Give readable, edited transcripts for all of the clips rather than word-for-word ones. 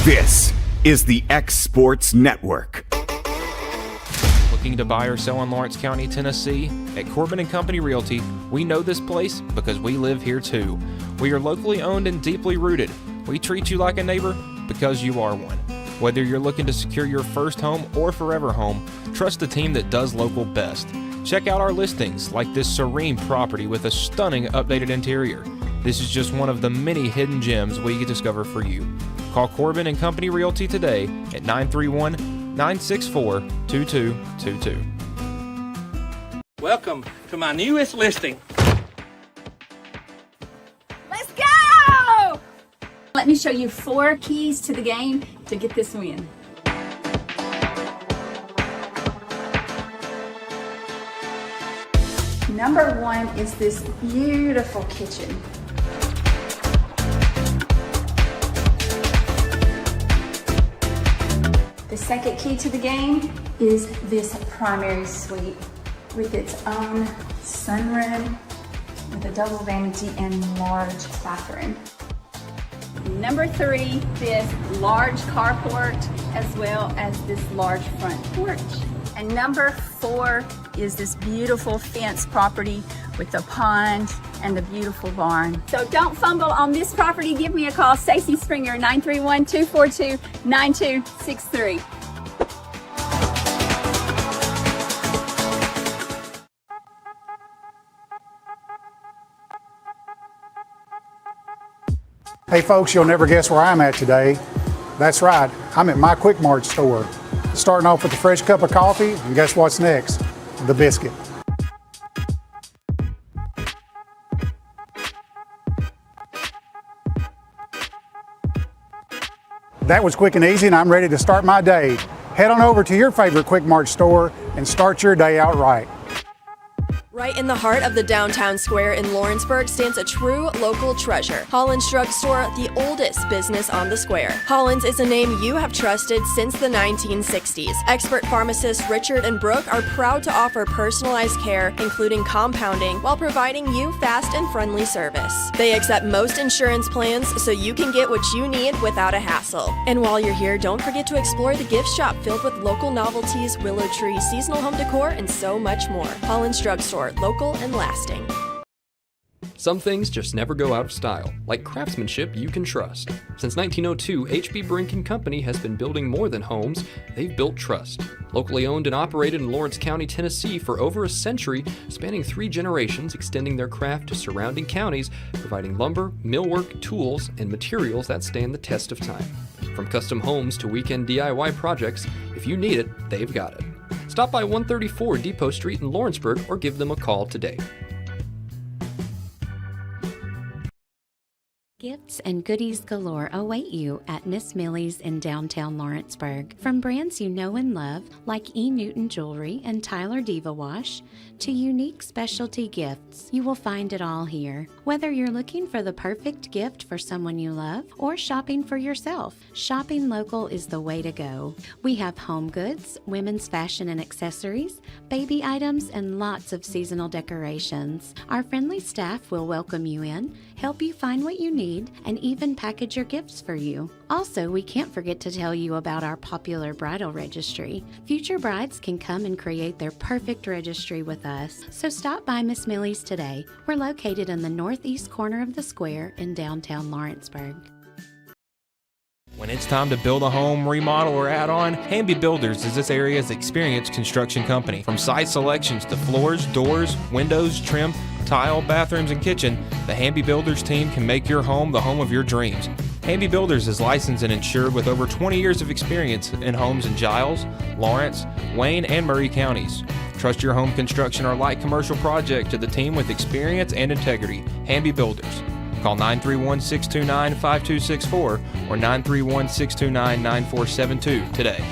This is the X Sports Network. Looking to buy or sell in Lawrence County, Tennessee? At Corbin & Company Realty, we know this place because we live here too. We are locally owned and deeply rooted. We treat you like a neighbor because you are one. Whether you're looking to secure your first home or forever home, trust the team that does local best. Check out our listings like this serene property with a stunning updated interior. This is just one of the many hidden gems we can discover for you. Call Corbin & Company Realty today at 931-964-2222. Welcome to my newest listing. Let's go! Let me show you 4 keys to the game to get this win. Number 1 is this beautiful kitchen. The second key to the game is this primary suite with its own sunroom with a double vanity and large bathroom. Number 3, this large carport as well as this large front porch. And number 4 is this beautiful fenced property with the pond and the beautiful barn. So don't fumble on this property. Give me a call, Stacey Springer, 931-242-9263. Hey folks, you'll never guess where I'm at today. That's right, I'm at my Quick Mart store. Starting off with a fresh cup of coffee, and guess what's next? The biscuit. That was quick and easy, and I'm ready to start my day. Head on over to your favorite Quick Mart store and start your day out right. Right in the heart of the downtown square in Lawrenceburg stands a true local treasure. Holland's Drug Store, the oldest business on the square. Holland's is a name you have trusted since the 1960s. Expert pharmacists Richard and Brooke are proud to offer personalized care, including compounding, while providing you fast and friendly service. They accept most insurance plans so you can get what you need without a hassle. And while you're here, don't forget to explore the gift shop filled with local novelties, willow tree, seasonal home decor, and so much more. Holland's Drug Store. Local and lasting. Some things just never go out of style, like craftsmanship you can trust. Since 1902, H.B. Brink & Company has been building more than homes, they've built trust. Locally owned and operated in Lawrence County, Tennessee for over a century, spanning 3 generations, extending their craft to surrounding counties, providing lumber, millwork, tools, and materials that stand the test of time. From custom homes to weekend DIY projects, if you need it, they've got it. Stop by 134 Depot Street in Lawrenceburg or give them a call today. Gifts and goodies galore await you at Miss Millie's in downtown Lawrenceburg. From brands you know and love, like E. Newton Jewelry and Tyler Diva Wash, to unique specialty gifts, you will find it all here. Whether you're looking for the perfect gift for someone you love or shopping for yourself, shopping local is the way to go. We have home goods, women's fashion and accessories, baby items, and lots of seasonal decorations. Our friendly staff will welcome you in, help you find what you need, and even package your gifts for you. Also, we can't forget to tell you about our popular bridal registry. Future brides can come and create their perfect registry with us. So stop by Miss Millie's today. We're located in the northeast corner of the square in downtown Lawrenceburg. When it's time to build a home, remodel, or add on, Hamby Builders is this area's experienced construction company. From site selections to floors, doors, windows, trim, tile, bathrooms, and kitchen, the Hamby Builders team can make your home the home of your dreams. Hamby Builders is licensed and insured with over 20 years of experience in homes in Giles, Lawrence, Wayne, and Murray counties. Trust your home construction or light commercial project to the team with experience and integrity. Hamby Builders. Call 931-629-5264 or 931-629-9472 today.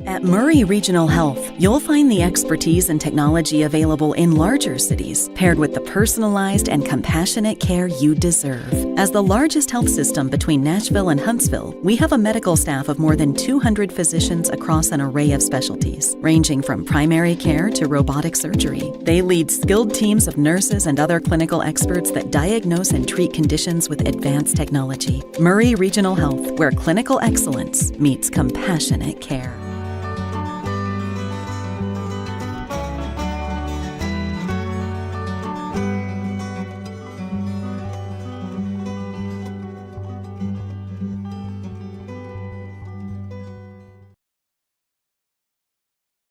At Murray Regional Health, you'll find the expertise and technology available in larger cities, paired with the personalized and compassionate care you deserve. As the largest health system between Nashville and Huntsville, we have a medical staff of more than 200 physicians across an array of specialties, ranging from primary care to robotic surgery. They lead skilled teams of nurses and other clinical experts that diagnose and treat conditions with advanced technology. Murray Regional Health, where clinical excellence meets compassionate care.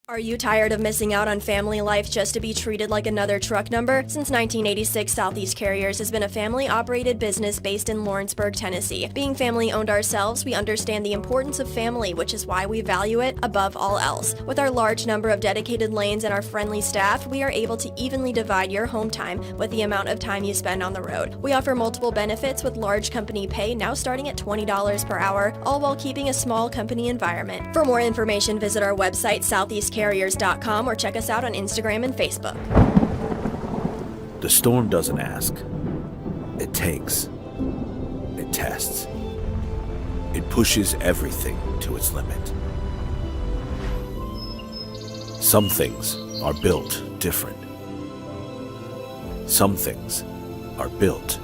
Are you tired of missing out on family life just to be treated like another truck number? Since 1986, Southeast Carriers has been a family-operated business based in Lawrenceburg, Tennessee. Being family-owned ourselves, we understand the importance of family, which is why we value it above all else. With our large number of dedicated lanes and our friendly staff, we are able to evenly divide your home time with the amount of time you spend on the road. We offer multiple benefits with large company pay now starting at $20 per hour, all while keeping a small company environment. For more information, visit our website, southeastcarriers.com, or check us out on Instagram and Facebook. The storm doesn't ask. It takes. It tests. It pushes everything to its limit. Some things are built different. Some things are built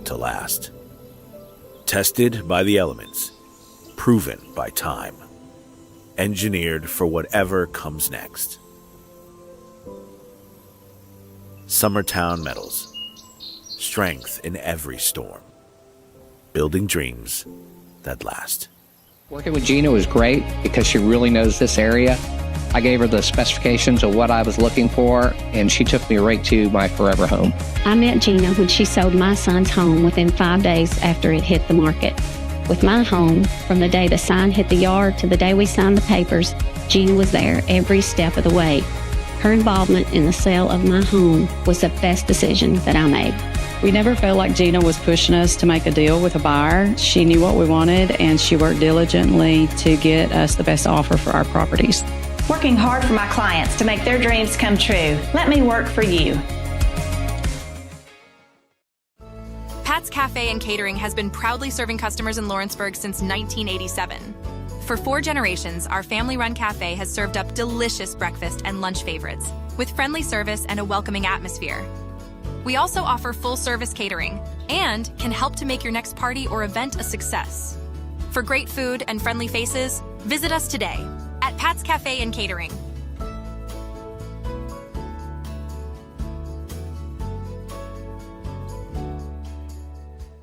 to last. Tested by the elements. Proven by time. Engineered for whatever comes next. Summertown Metals. Strength in every storm. Building dreams that last. Working with Gina was great because she really knows this area. I gave her the specifications of what I was looking for, and she took me right to my forever home. I met Gina when she sold my son's home within 5 days after it hit the market. With my home, from the day the sign hit the yard to the day we signed the papers, Gina was there every step of the way. Her involvement in the sale of my home was the best decision that I made. We never felt like Gina was pushing us to make a deal with a buyer. She knew what we wanted, and she worked diligently to get us the best offer for our properties. Working hard for my clients to make their dreams come true. Let me work for you. Pat's Cafe and Catering has been proudly serving customers in Lawrenceburg since 1987. For 4 generations, our family-run cafe has served up delicious breakfast and lunch favorites, with friendly service and a welcoming atmosphere. We also offer full-service catering and can help to make your next party or event a success. For great food and friendly faces, visit us today at Pat's Cafe and Catering.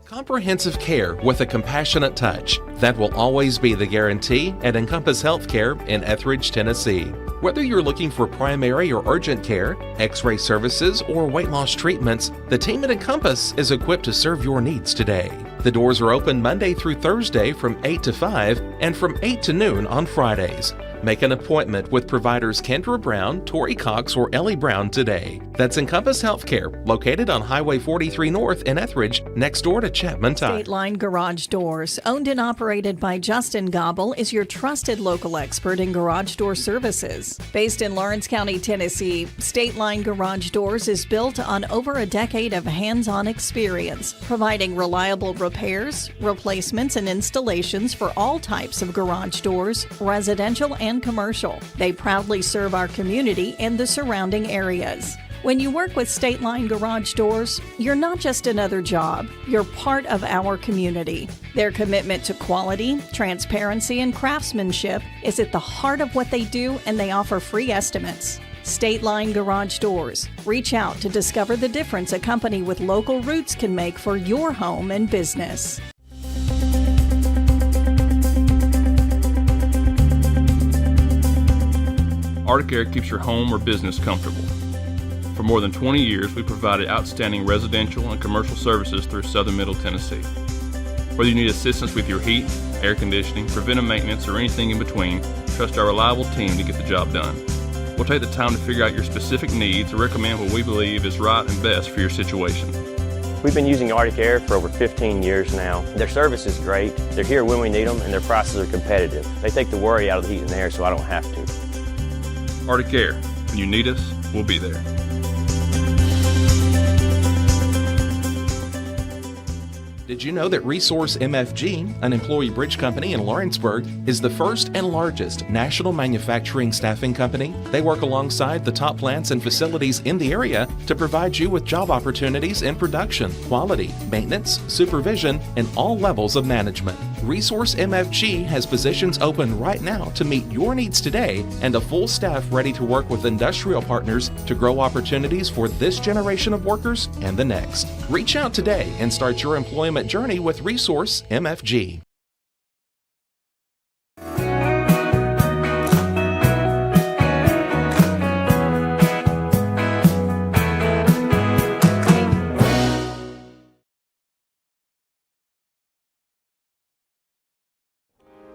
Comprehensive care with a compassionate touch. That will always be the guarantee at Encompass Healthcare in Etheridge, Tennessee. Whether you're looking for primary or urgent care, x-ray services, or weight loss treatments, the team at Encompass is equipped to serve your needs today. The doors are open Monday through Thursday from 8 to 5 and from 8 to noon on Fridays. Make an appointment with providers Kendra Brown, Tori Cox, or Ellie Brown today. That's Encompass Healthcare, located on Highway 43 North in Etheridge, next door to Chapman Tire. State Line Garage Doors, owned and operated by Justin Gobble, is your trusted local expert in garage door services. Based in Lawrence County, Tennessee, State Line Garage Doors is built on over a decade of hands-on experience, providing reliable repairs, replacements, and installations for all types of garage doors, residential and commercial. They proudly serve our community and the surrounding areas. When you work with State Line Garage Doors, you're not just another job, you're part of our community. Their commitment to quality, transparency, and craftsmanship is at the heart of what they do, and they offer free estimates. State Line Garage Doors. Reach out to discover the difference a company with local roots can make for your home and business. Arctic Air keeps your home or business comfortable. For more than 20 years, we provided outstanding residential and commercial services through southern Middle Tennessee. Whether you need assistance with your heat, air conditioning, preventive maintenance, or anything in between, trust our reliable team to get the job done. We'll take the time to figure out your specific needs and recommend what we believe is right and best for your situation. We've been using Arctic Air for over 15 years now. Their service is great. They're here when we need them, and their prices are competitive. They take the worry out of the heat and air, so I don't have to. Arctic Air. When you need us, we'll be there. Did you know that Resource MFG, an employee bridge company in Lawrenceburg, is the first and largest national manufacturing staffing company? They work alongside the top plants and facilities in the area to provide you with job opportunities in production, quality, maintenance, supervision, and all levels of management. Resource MFG has positions open right now to meet your needs today and a full staff ready to work with industrial partners to grow opportunities for this generation of workers and the next. Reach out today and start your employment journey with Resource MFG.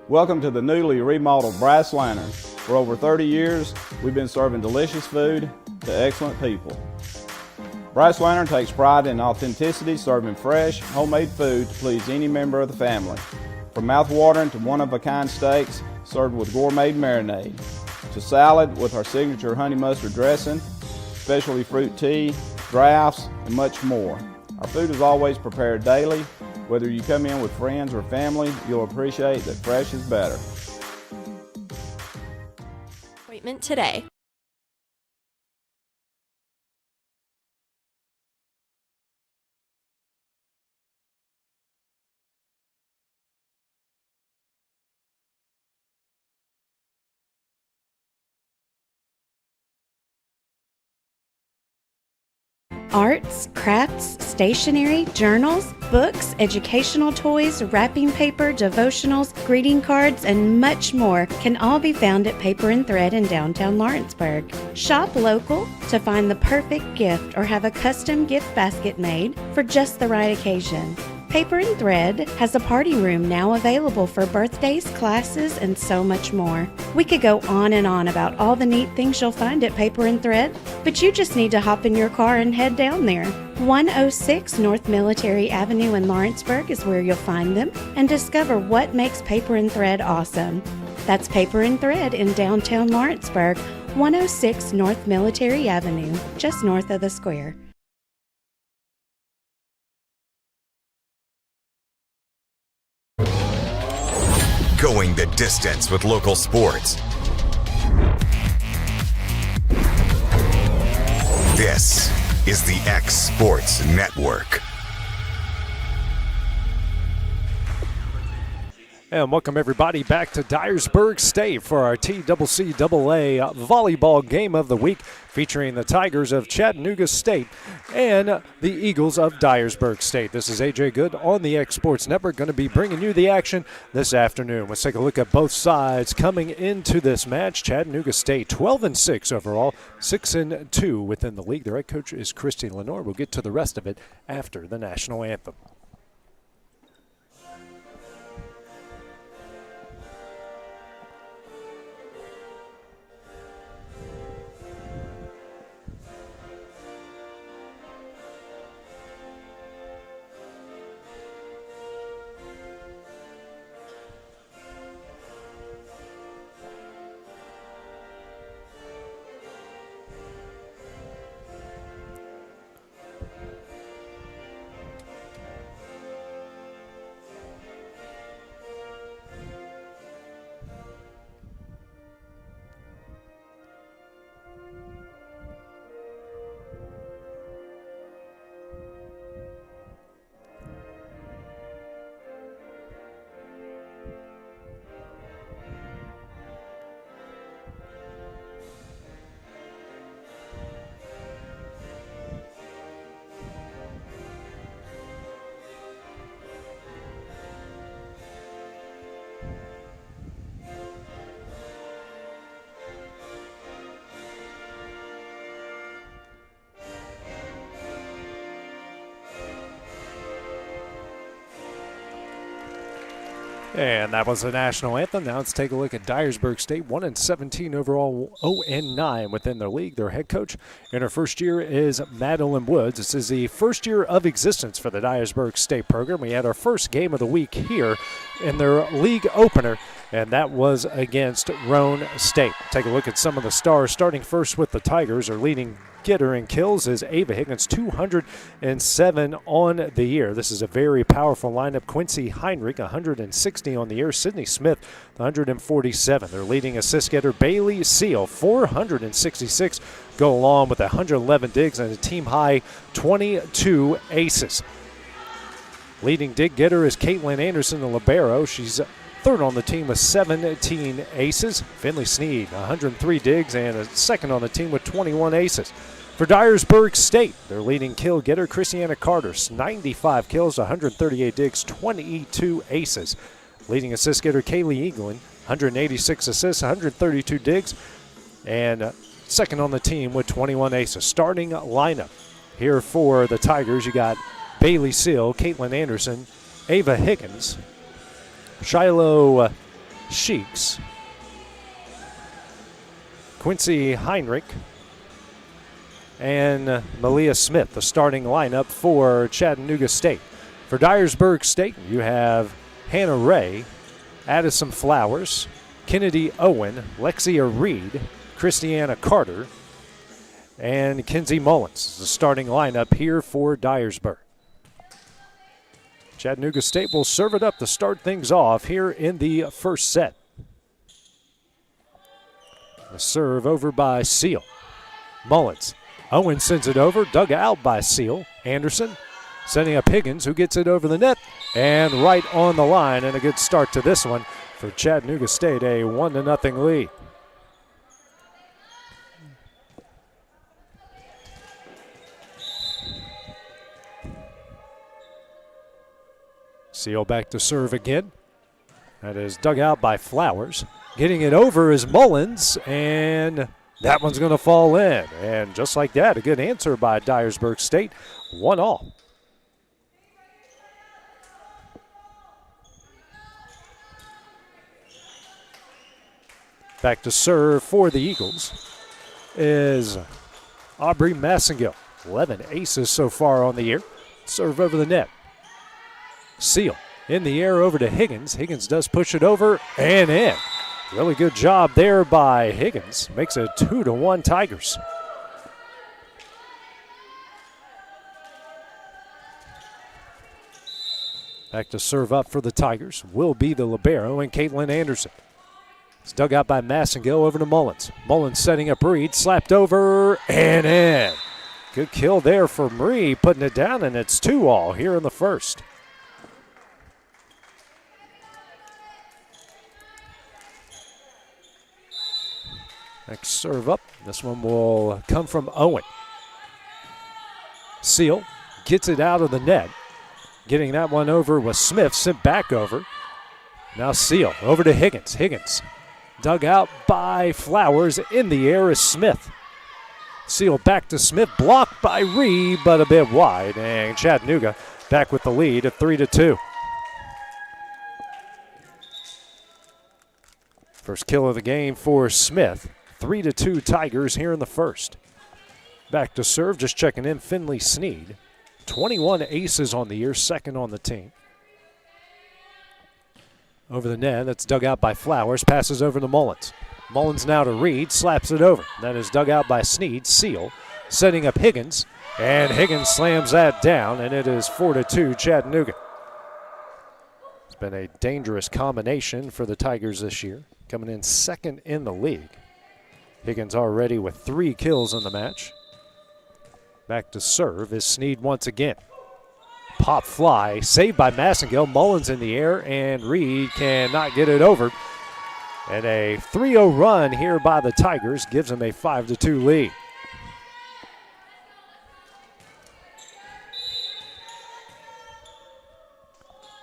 Welcome to the newly remodeled Brass Lantern. For over 30 years, we've been serving delicious food to excellent people. Brass Lantern takes pride in authenticity, serving fresh, homemade food to please any member of the family. From mouth-watering to one-of-a-kind steaks served with gourmet marinade, to salad with our signature honey mustard dressing, specialty fruit tea, drafts, and much more. Our food is always prepared daily. Whether you come in with friends or family, you'll appreciate that fresh is better. Appointment today. Arts, crafts, stationery, journals, books, educational toys, wrapping paper, devotionals, greeting cards, and much more can all be found at Paper and Thread in downtown Lawrenceburg. Shop local to find the perfect gift or have a custom gift basket made for just the right occasion. Paper and Thread has a party room now available for birthdays, classes, and so much more. We could go on and on about all the neat things you'll find at Paper and Thread, but you just need to hop in your car and head down there. 106 North Military Avenue in Lawrenceburg is where you'll find them and discover what makes Paper and Thread awesome. That's Paper and Thread in downtown Lawrenceburg, 106 North Military Avenue, just north of the square. Going the distance with local sports. This is the X Sports Network. And welcome everybody back to Dyersburg State for our TCCAA Volleyball Game of the Week, featuring the Tigers of Chattanooga State and the Eagles of Dyersburg State. This is AJ Good on the X Sports Network, going to be bringing you the action this afternoon. Let's take a look at both sides coming into this match. Chattanooga State 12-6 overall, 6-2 within the league. Their head coach is Christy Lenore. We'll get to the rest of it after the national anthem. And that was the national anthem. Now let's take a look at Dyersburg State, 1-17 overall, 0-9 within their league. Their head coach in her first year is Madeline Woods. This is the first year of existence for the Dyersburg State program. We had our first game of the week here in their league opener, and that was against Roane State. Take a look at some of the stars, starting first with the Tigers. Our leading getter in kills is Ava Higgins, 207 on the year. This is a very powerful lineup. Quincy Heinrich, 160 on the year. Sydney Smith, 147. Their leading assist getter, Bailey Seal, 466, go along with 111 digs and a team-high 22 aces. Leading dig getter is Caitlin Anderson, the libero. She's third on the team with 17 aces. Finley Sneed, 103 digs and a second on the team with 21 aces. For Dyersburg State, their leading kill getter, Christiana Carter, 95 kills, 138 digs, 22 aces. Leading assist getter, Kaylee Eaglin, 186 assists, 132 digs, and second on the team with 21 aces. Starting lineup here for the Tigers, you got Bailey Seal, Caitlin Anderson, Ava Higgins, Shiloh Sheeks, Quincy Heinrich, and Malia Smith, the starting lineup for Chattanooga State. For Dyersburg State, you have Hannah Ray, Addison Flowers, Kennedy Owen, Lexia Reed, Christiana Carter, and Kinsey Mullins, the starting lineup here for Dyersburg. Chattanooga State will serve it up to start things off here in the first set. The serve over by Seal. Mullins. Owen sends it over, dug out by Seal. Anderson setting up Higgins, who gets it over the net and right on the line. And a good start to this one for Chattanooga State, a 1-0 lead. Seal back to serve again. That is dug out by Flowers. Getting it over is Mullins, and that one's going to fall in. And just like that, a good answer by Dyersburg State. 1-all. Back to serve for the Eagles is Aubrey Massengill. 11 aces so far on the year. Serve over the net. Seal in the air over to Higgins. Higgins does push it over and in. Really good job there by Higgins. Makes it 2-1 Tigers. Back to serve up for the Tigers will be the libero and Caitlin Anderson. It's dug out by Massengill over to Mullins. Mullins setting up Reed, slapped over and in. Good kill there for Marie, putting it down, and it's 2-all here in the first. Next serve up. This one will come from Owen. Seal gets it out of the net. Getting that one over was Smith, sent back over. Now Seal over to Higgins. Higgins dug out by Flowers. In the air is Smith. Seal back to Smith, blocked by Reed, but a bit wide. And Chattanooga back with the lead at 3-2. First kill of the game for Smith. 3-2 Tigers here in the first. Back to serve, just checking in, Finley Sneed. 21 aces on the year, second on the team. Over the net, that's dug out by Flowers, passes over to Mullins. Mullins now to Reed, slaps it over. That is dug out by Sneed. Seal setting up Higgins, and Higgins slams that down, and it is 4-2 Chattanooga. It's been a dangerous combination for the Tigers this year, coming in second in the league. Higgins already with 3 kills in the match. Back to serve is Sneed once again. Pop fly, saved by Massengill. Mullins in the air, and Reed cannot get it over. And a 3-0 run here by the Tigers gives them a 5-2 lead.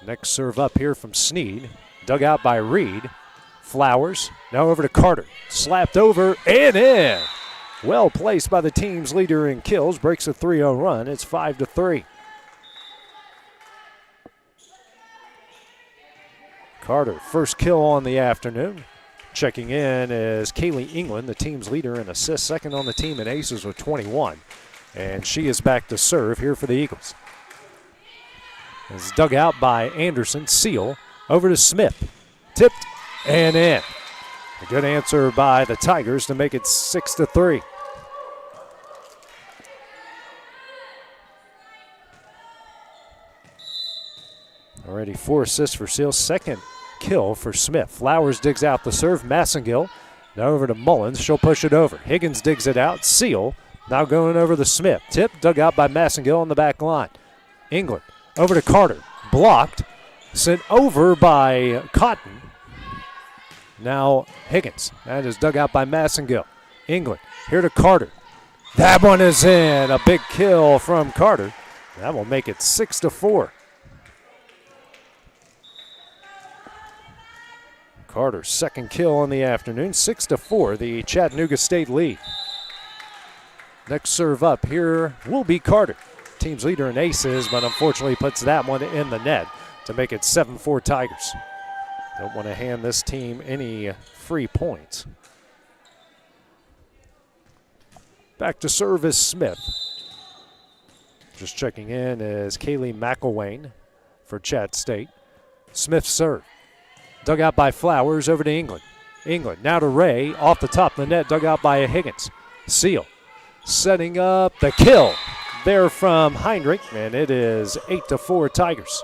Next serve up here from Sneed. Dug out by Reed. Flowers, now over to Carter. Slapped over and in. Well placed by the team's leader in kills. Breaks a 3-0 run. It's 5-3. Carter, first kill on the afternoon. Checking in is Kaylee England, the team's leader in assists, second on the team in aces with 21. And she is back to serve here for the Eagles. It's dug out by Anderson. Seal over to Smith. Tipped and in. A good answer by the Tigers to make it 6-3. Already 4 assists for Seal. Second kill for Smith. Flowers digs out the serve. Massengill now over to Mullins. She'll push it over. Higgins digs it out. Seal now going over the Smith. Tip dug out by Massengill on the back line. England over to Carter. Blocked. Sent over by Cotton. Now Higgins. That is dug out by Massengill. England here to Carter. That one is in. A big kill from Carter. That will make it 6-4. Carter's second kill on the afternoon. 6-4, the Chattanooga State lead. Next serve up here will be Carter. Team's leader in aces, but unfortunately puts that one in the net to make it 7-4 Tigers. Don't want to hand this team any free points. Back to serve is Smith. Just checking in is Kaylee McElwain for Chat State. Smith serve. Dug out by Flowers over to England. England now to Ray. Off the top of the net, dug out by Higgins. Seal setting up the kill there from Heinrich, and it is 8-4 Tigers.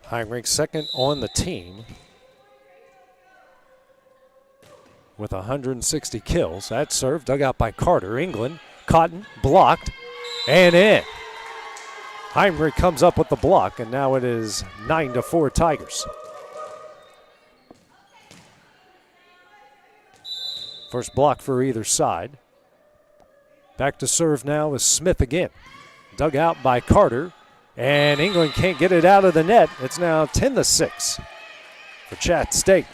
Heinrich second on the team with 160 kills. That serve dug out by Carter. England, Cotton, blocked, and in. Heinrich comes up with the block, and now it is 9-4 Tigers. First block for either side. Back to serve now is Smith again. Dug out by Carter, and England can't get it out of the net. It's now 10-6 for Chat State.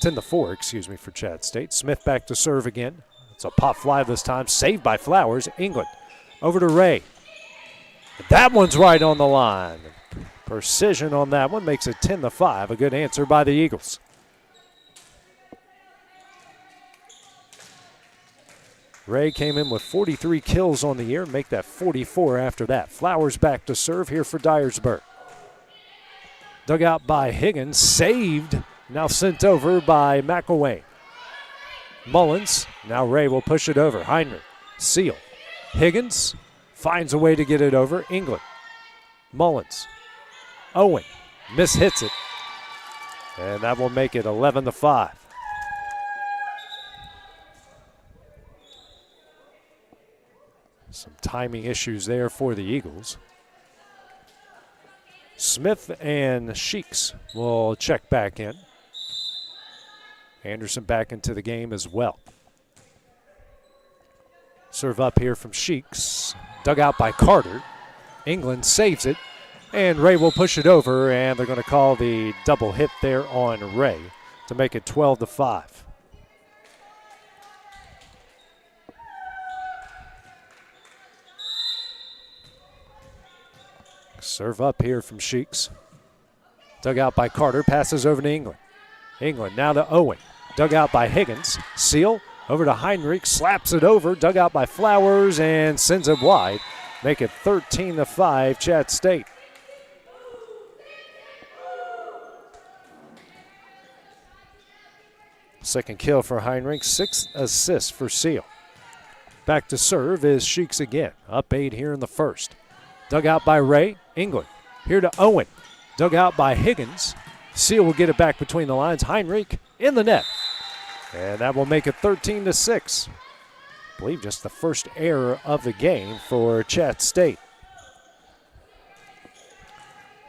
10-4, excuse me, for Chat State. Smith back to serve again. It's a pop fly this time, saved by Flowers. England over to Ray. That one's right on the line. Precision on that one makes it 10-5. A good answer by the Eagles. Ray came in with 43 kills on the year, make that 44 after that. Flowers back to serve here for Dyersburg. Dug out by Higgins, saved, now sent over by McElwain. Mullins, now Ray will push it over. Heinrich, Seal, Higgins finds a way to get it over. England, Mullins, Owen, mishits it, and that will make it 11-5. Some timing issues there for the Eagles. Smith and Sheeks will check back in. Anderson back into the game as well. Serve up here from Sheeks. Dug out by Carter. England saves it. And Ray will push it over, and they're going to call the double hit there on Ray to make it 12-5. Serve up here from Sheeks. Dug out by Carter. Passes over to England. England now to Owen. Dug out by Higgins. Seal over to Heinrich. Slaps it over. Dug out by Flowers and sends it wide. Make it 13-5 Chat State. Second kill for Heinrich. 6 assists for Seal. Back to serve is Sheeks again. Up 8 here in the first. Dug out by Ray. England here to Owen. Dug out by Higgins. Seal will get it back between the lines. Heinrich in the net. And that will make it 13-6. I believe just the first error of the game for Chat State.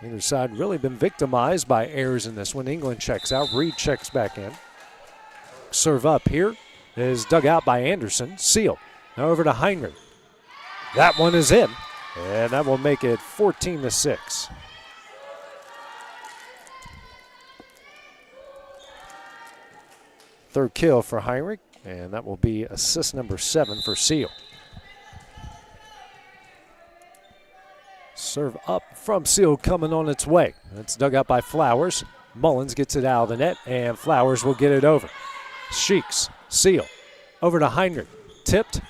Either side really been victimized by errors in this one. England checks out. Reed checks back in. Serve up here is dug out by Anderson. Seal now over to Heinrich. That one is in. And that will make it 14-6. Third kill for Heinrich. And that will be assist number 7 for Seal. Serve up from Seal coming on its way. It's dug out by Flowers. Mullins gets it out of the net, and Flowers will get it over. Sheeks, Seal, over to Heinrich. Tipped,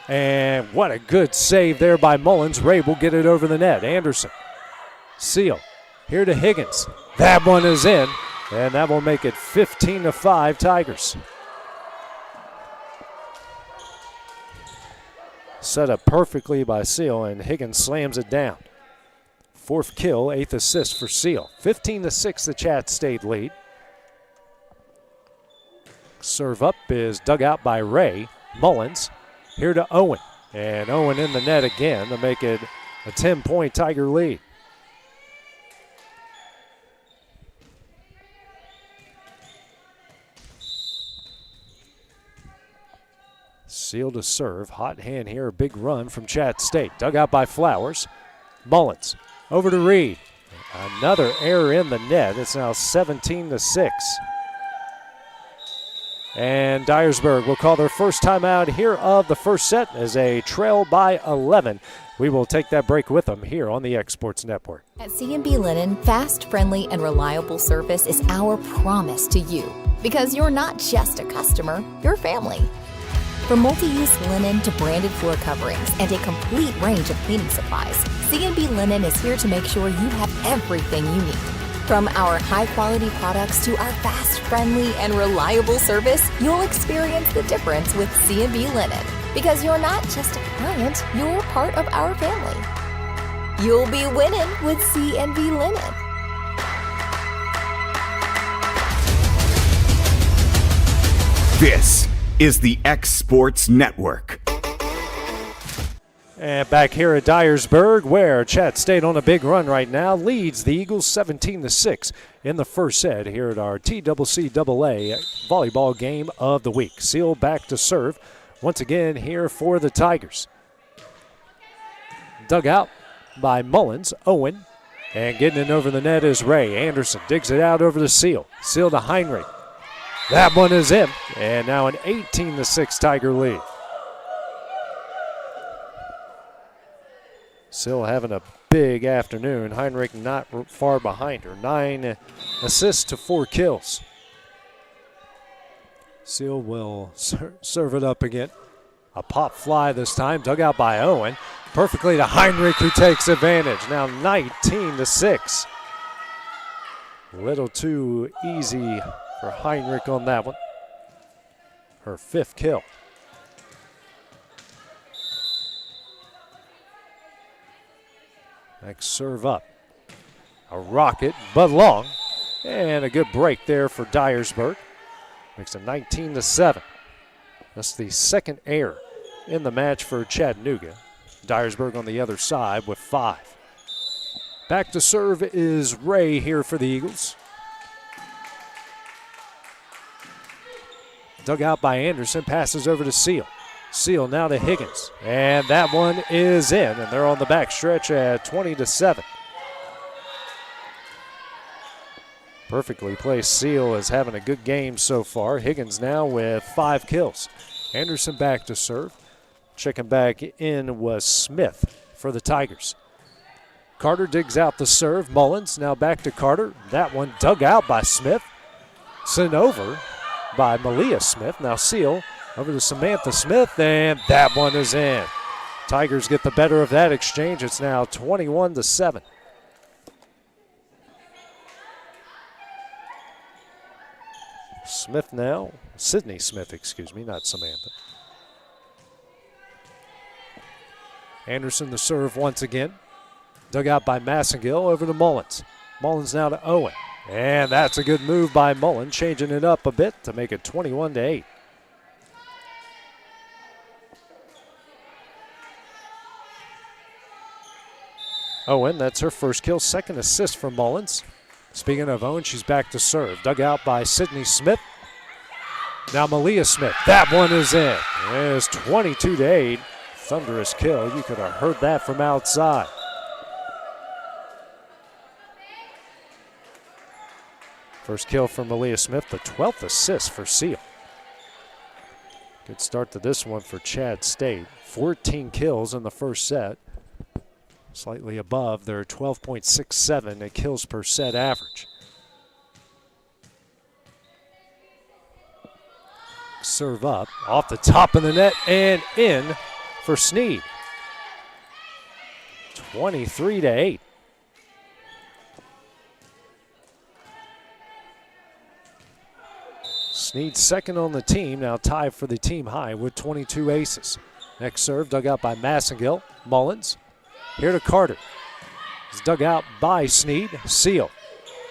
and what a good save there by Mullins. Ray will get it over the net. Anderson, Seal, here to Higgins. That one is in, and that will make it 15-5 Tigers. Set up perfectly by Seal, and Higgins slams it down. 4th kill, 8th assist for Seal. 15-6 the Chat State lead. Serve up is dug out by Ray. Mullins here to Owen. And Owen in the net again to make it a 10-point Tiger lead. Seal to serve. Hot hand here. A big run from Chat State. Dug out by Flowers. Mullins over to Reed. Another error in the net. It's now 17-6. And Dyersburg will call their first timeout here of the first set as they trail by 11. We will take that break with them here on the X Sports Network. At C&B Linen, fast, friendly, and reliable service is our promise to you. Because you're not just a customer, you're family. From multi-use linen to branded floor coverings and a complete range of cleaning supplies, C&B Linen is here to make sure you have everything you need. From our high-quality products to our fast, friendly, and reliable service, you'll experience the difference with C&B Linen. Because you're not just a client, you're part of our family. You'll be winning with C&B Linen. This is the X Sports Network. And back here at Dyersburg, where Chat State on a big run right now, leads the Eagles 17-6 in the first set here at our TCCAA Volleyball Game of the Week. Seal back to serve once again here for the Tigers. Dug out by Mullins, Owen, and getting it over the net is Ray. Anderson digs it out over the Seal. Seal to Heinrich. That one is in, and now an 18-6 Tiger lead. Still having a big afternoon. Heinrich not far behind her. 9 assists to 4 kills. Seal will serve it up again. A pop fly this time, dug out by Owen. Perfectly to Heinrich, who takes advantage. Now 19-6. A little too easy for Heinrich on that one. Her 5th kill. Next serve up. A rocket, but long. And a good break there for Dyersburg. Makes it 19-7. That's the second error in the match for Chattanooga. Dyersburg on the other side with 5. Back to serve is Ray here for the Eagles. Dug out by Anderson, passes over to Seal. Seal now to Higgins, and that one is in, and they're on the back stretch at 20-7. Perfectly placed. Seal is having a good game so far. Higgins now with 5 kills. Anderson back to serve. Checking back in was Smith for the Tigers. Carter digs out the serve. Mullins now back to Carter. That one dug out by Smith. Sent over by Malia Smith. Now Seal over to Samantha Smith, and that one is in. Tigers get the better of that exchange. It's now 21-7. Smith now, Sydney Smith, excuse me, not Samantha. Anderson the serve once again. Dug out by Massengill over to Mullins. Mullins now to Owen. And that's a good move by Mullins, changing it up a bit to make it 21-8. Owen, that's her first kill, 2nd assist for Mullins. Speaking of Owen, she's back to serve. Dug out by Sydney Smith. Now Malia Smith, that one is in. It's 22-8. Thunderous kill. You could have heard that from outside. First kill for Malia Smith, the 12th assist for Seal. Good start to this one for Chad State. 14 kills in the first set. Slightly above their 12.67 kills per set average. Serve up, off the top of the net and in for Sneed. 23-8. Sneed second on the team, now tied for the team high with 22 aces. Next serve dug out by Massengill. Mullins here to Carter. It's dug out by Sneed. Seal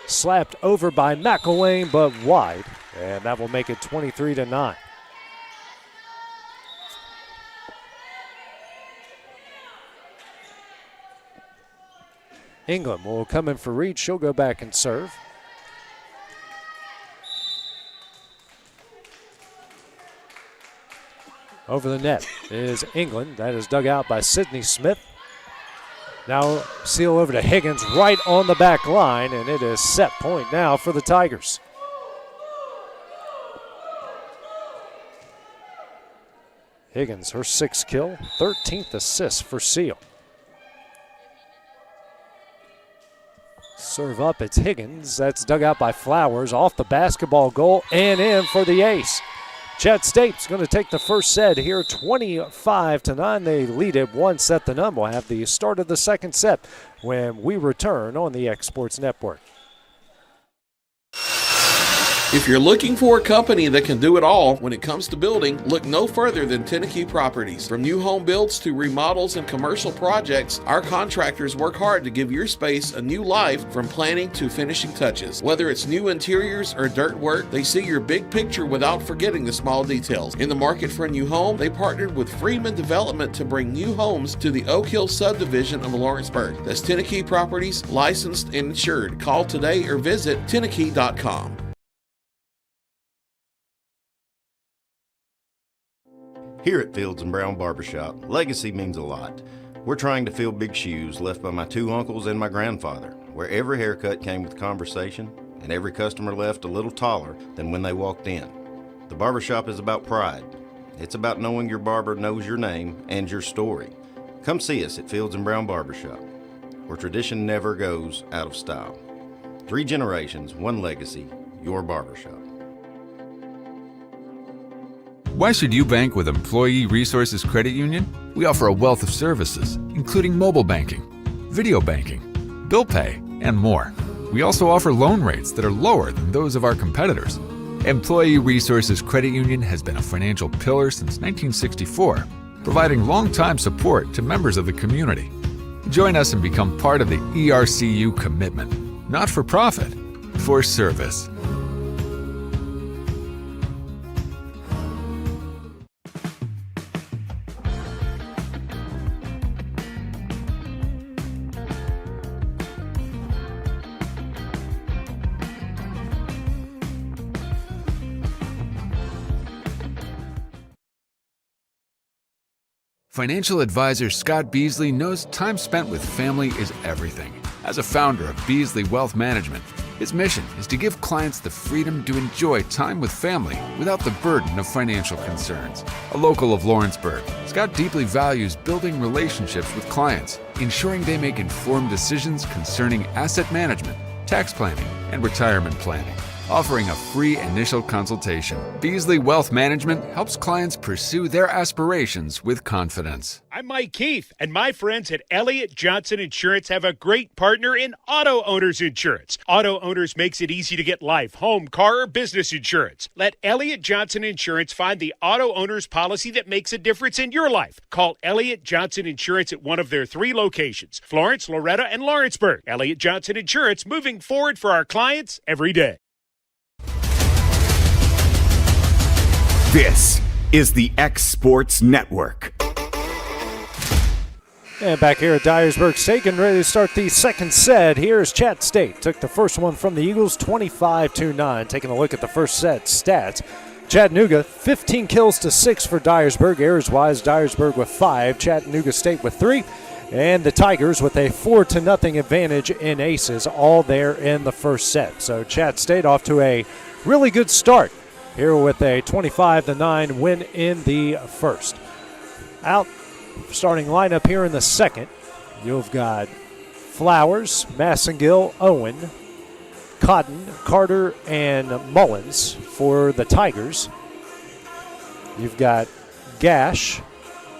slapped over by McElwain, but wide, and that will make it 23-9. Ingram will come in for Reed. She'll go back and serve. Over the net is England. That is dug out by Sydney Smith. Now Seal over to Higgins right on the back line, and it is set point now for the Tigers. Higgins, her 6th kill, 13th assist for Seal. Serve up, it's Higgins. That's dug out by Flowers off the basketball goal and in for the ace. Chat State's going to take the first set here, 25-9. They lead it 1-0. We'll have the start of the second set when we return on the X Sports Network. If you're looking for a company that can do it all when it comes to building, look no further than Tennessee Properties. From new home builds to remodels and commercial projects, our contractors work hard to give your space a new life from planning to finishing touches. Whether it's new interiors or dirt work, they see your big picture without forgetting the small details. In the market for a new home, they partnered with Freeman Development to bring new homes to the Oak Hill subdivision of Lawrenceburg. That's Tennessee Properties, licensed and insured. Call today or visit Tennessee.com. Here at Fields & Brown Barbershop, legacy means a lot. We're trying to fill big shoes left by my 2 uncles and my grandfather, where every haircut came with conversation and every customer left a little taller than when they walked in. The barbershop is about pride. It's about knowing your barber knows your name and your story. Come see us at Fields & Brown Barbershop, where tradition never goes out of style. 3 generations, 1 legacy, your barbershop. Why should you bank with Employee Resources Credit Union? We offer a wealth of services, including mobile banking, video banking, bill pay, and more. We also offer loan rates that are lower than those of our competitors. Employee Resources Credit Union has been a financial pillar since 1964, providing long-time support to members of the community. Join us and become part of the ERCU commitment, not for profit, for service. Financial advisor Scott Beasley knows time spent with family is everything. As a founder of Beasley Wealth Management, his mission is to give clients the freedom to enjoy time with family without the burden of financial concerns. A local of Lawrenceburg, Scott deeply values building relationships with clients, ensuring they make informed decisions concerning asset management, tax planning, and retirement planning. Offering a free initial consultation, Beasley Wealth Management helps clients pursue their aspirations with confidence. I'm Mike Keith, and my friends at Elliott Johnson Insurance have a great partner in Auto Owners Insurance. Auto Owners makes it easy to get life, home, car, or business insurance. Let Elliott Johnson Insurance find the Auto Owners policy that makes a difference in your life. Call Elliott Johnson Insurance at one of their 3 locations, Florence, Loretta, and Lawrenceburg. Elliott Johnson Insurance, moving forward for our clients every day. This is the X Sports Network. And back here at Dyersburg St, getting ready to start the second set. Here's Chat State. Took the first one from the Eagles, 25-9. Taking a look at the first set stats. Chattanooga, 15 kills to 6 for Dyersburg. Errors-wise, Dyersburg with 5, Chattanooga State with 3. And the Tigers with a 4-0 advantage in aces, all there in the first set. So Chat State off to a really good start here with a 25-9 win in the first. Out starting lineup here in the second, you've got Flowers, Massengill, Owen, Cotton, Carter, and Mullins for the Tigers. You've got Gash,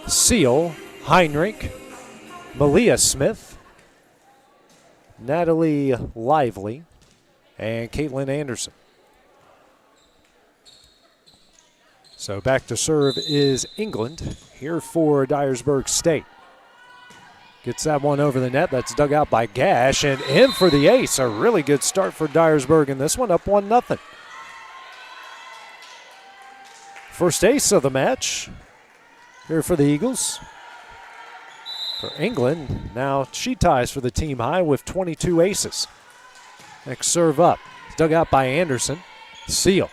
Seal, Heinrich, Malia Smith, Natalie Lively, and Caitlin Anderson. So back to serve is England here for Dyersburg State. Gets that one over the net. That's dug out by Gash and in for the ace. A really good start for Dyersburg in this one, up 1-0. First ace of the match here for the Eagles. For England, now she ties for the team high with 22 aces. Next serve up. It's dug out by Anderson. Seal.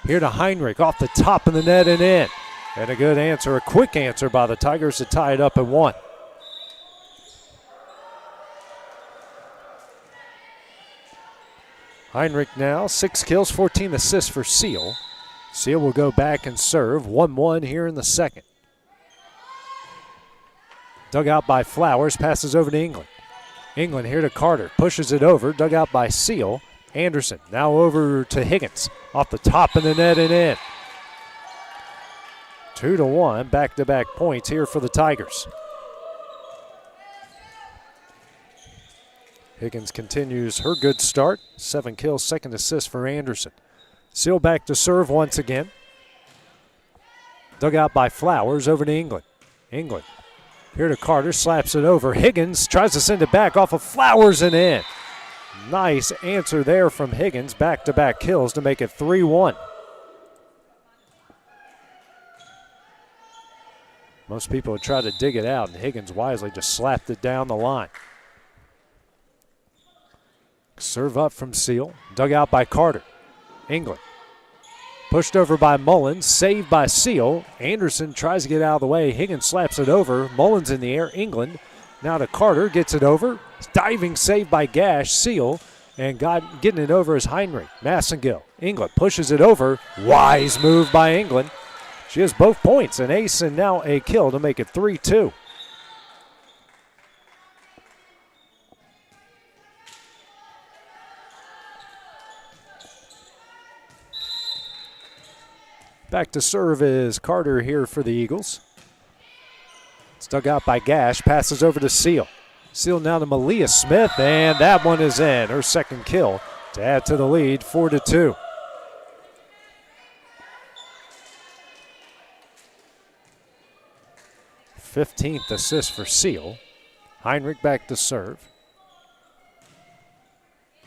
Here to Heinrich off the top of the net and in. And a good answer, a quick answer by the Tigers to tie it up at 1. Heinrich now, 6 kills, 14 assists for Seal. Seal will go back and serve. 1-1 here in the second. Dug out by Flowers, passes over to England. England here to Carter, pushes it over, dug out by Seal. Anderson now over to Higgins, off the top of the net and in. 2-1, back-to-back points here for the Tigers. Higgins continues her good start. 7 kills, 2nd assist for Anderson. Seal back to serve once again. Dug out by Flowers, over to England. England here to Carter, slaps it over. Higgins tries to send it back off of Flowers and in. Nice answer there from Higgins. Back-to-back kills to make it 3-1. Most people would try to dig it out, and Higgins wisely just slapped it down the line. Serve up from Seal. Dug out by Carter. England. Pushed over by Mullins. Saved by Seal. Anderson tries to get out of the way. Higgins slaps it over. Mullins in the air. England. Now to Carter. Gets it over. Diving save by Gash. Seal. And getting it over is Heinrich. Massengill. England pushes it over. Wise move by England. She has both points. An ace and now a kill to make it 3-2. Back to serve is Carter here for the Eagles. It's dug out by Gash, passes over to Seal. Seal now to Malia Smith, and that one is in. Her second kill to add to the lead, 4-2. Fifteenth assist for Seal. Heinrich back to serve.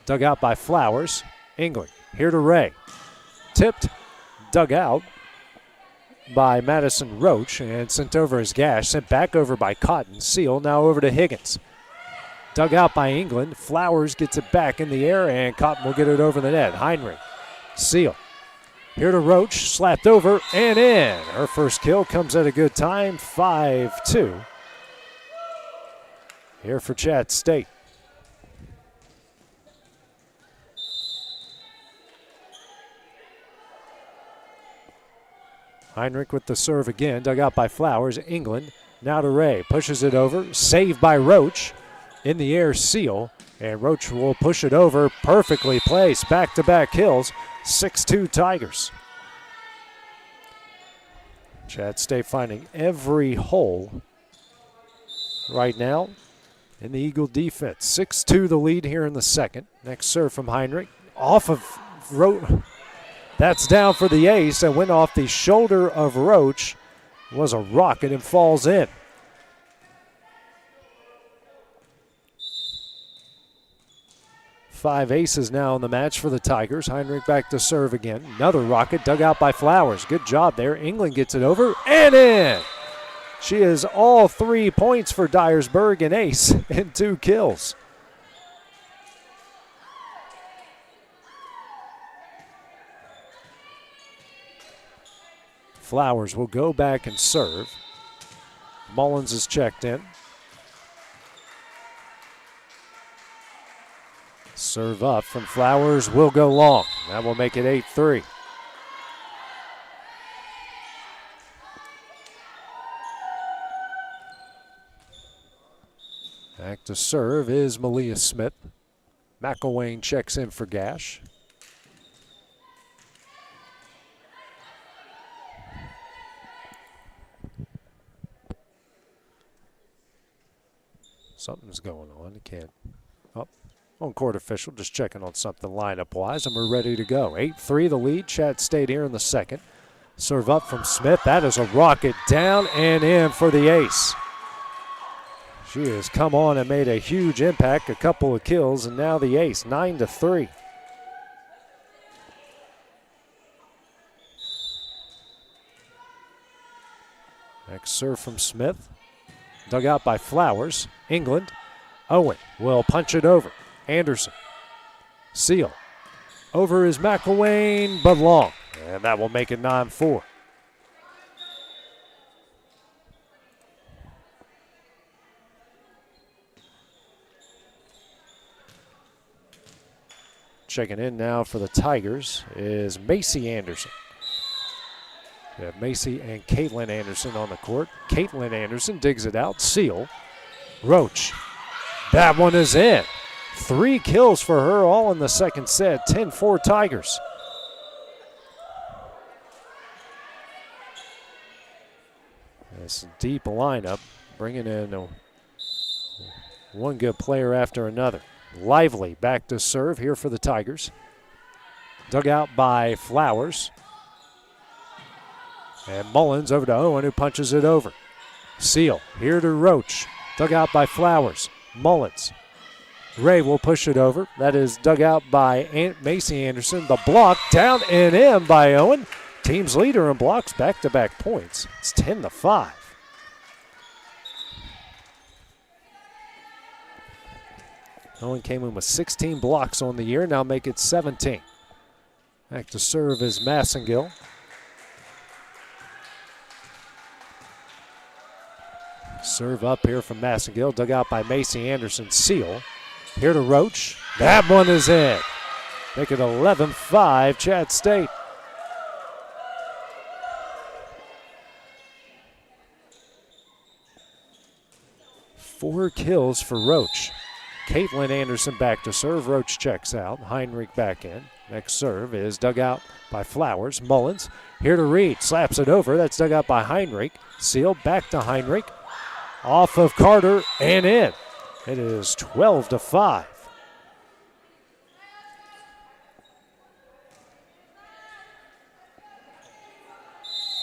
Dug out by Flowers. England here to Ray. Tipped, dug out by Madison Roach and sent over as Gash. Sent back over by Cotton. Seal now over to Higgins. Dug out by England. Flowers gets it back in the air and Cotton will get it over the net. Heinrich. Seal. Here to Roach. Slapped over and in. Her first kill comes at a good time. 5-2. Here for Chat State. Heinrich with the serve again, dug out by Flowers. England now to Ray, pushes it over, saved by Roach. In the air, Seal, and Roach will push it over, perfectly placed, back-to-back kills, 6-2 Tigers. Chat State finding every hole right now in the Eagle defense. 6-2 the lead here in the second. Next serve from Heinrich, off of Roach. That's down for the ace and went off the shoulder of Roach. Was a rocket and falls in. Five aces now in the match for the Tigers. Heinrich back to serve again. Another rocket dug out by Flowers. Good job there. England gets it over and in. She has all 3 points for Dyersburg, an ace and 2 kills. Flowers will go back and serve. Mullins is checked in. Serve up from Flowers will go long. That will make it 8-3. Back to serve is Malia Smith. McElwain checks in for Gash. Something's going on. You can't. Oh, on-court official just checking on something lineup-wise, and we're ready to go. 8-3 the lead. Chat State here in the second. Serve up from Smith. That is a rocket down and in for the ace. She has come on and made a huge impact, a couple of kills, and now the ace, 9-3. Next serve from Smith. Dug out by Flowers. England. Owen will punch it over. Anderson. Seal. Over is McElwain, but long. And that will make it 9-4. Checking in now for the Tigers is Macy Anderson. We have Macy and Caitlin Anderson on the court. Caitlin Anderson digs it out. Seal. Roach. That one is in. 3 kills for her, all in the second set. 10-4 Tigers. This deep lineup, bringing in one good player after another. Lively back to serve here for the Tigers. Dug out by Flowers. And Mullins over to Owen, who punches it over. Seal here to Roach. Dug out by Flowers. Mullins. Ray will push it over. That is dug out by Macy Anderson. The block down and in by Owen. Team's leader in blocks, back-to-back points. It's 10-5. Owen came in with 16 blocks on the year, now make it 17. Back to serve is Massengill. Serve up here from Massengill, dug out by Macy Anderson. Seal. Here to Roach. That one is in. Make it 11-5 Chat State. Four kills for Roach. Caitlin Anderson back to serve. Roach checks out. Heinrich back in. Next serve is dug out by Flowers. Mullins here to Reed. Slaps it over. That's dug out by Heinrich. Seal back to Heinrich. Off of Carter and in. It is 12-5.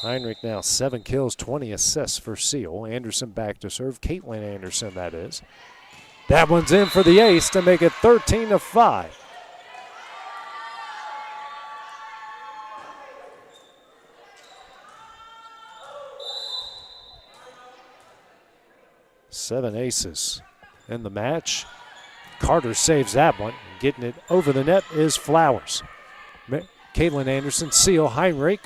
Heinrich now 7 kills, 20 assists for Seal. Anderson back to serve. Caitlin Anderson, that is. That one's in for the ace to make it 13-5. Seven aces in the match. Carter saves that one. Getting it over the net is Flowers. Caitlin Anderson, Seal, Heinrich.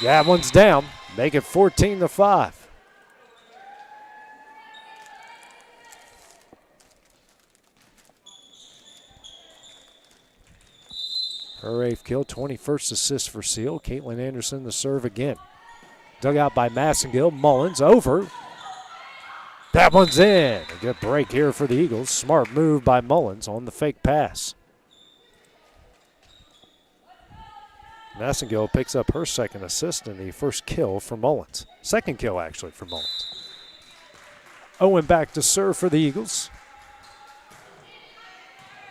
That one's down. Make it 14-5. Her 8th kill, 21st assist for Seal. Caitlin Anderson the serve again. Dug out by Massengill. Mullins over. That one's in. A good break here for the Eagles. Smart move by Mullins on the fake pass. Massengill picks up her second assist and the first kill for Mullins. Second kill, actually, for Mullins. Owen back to serve for the Eagles.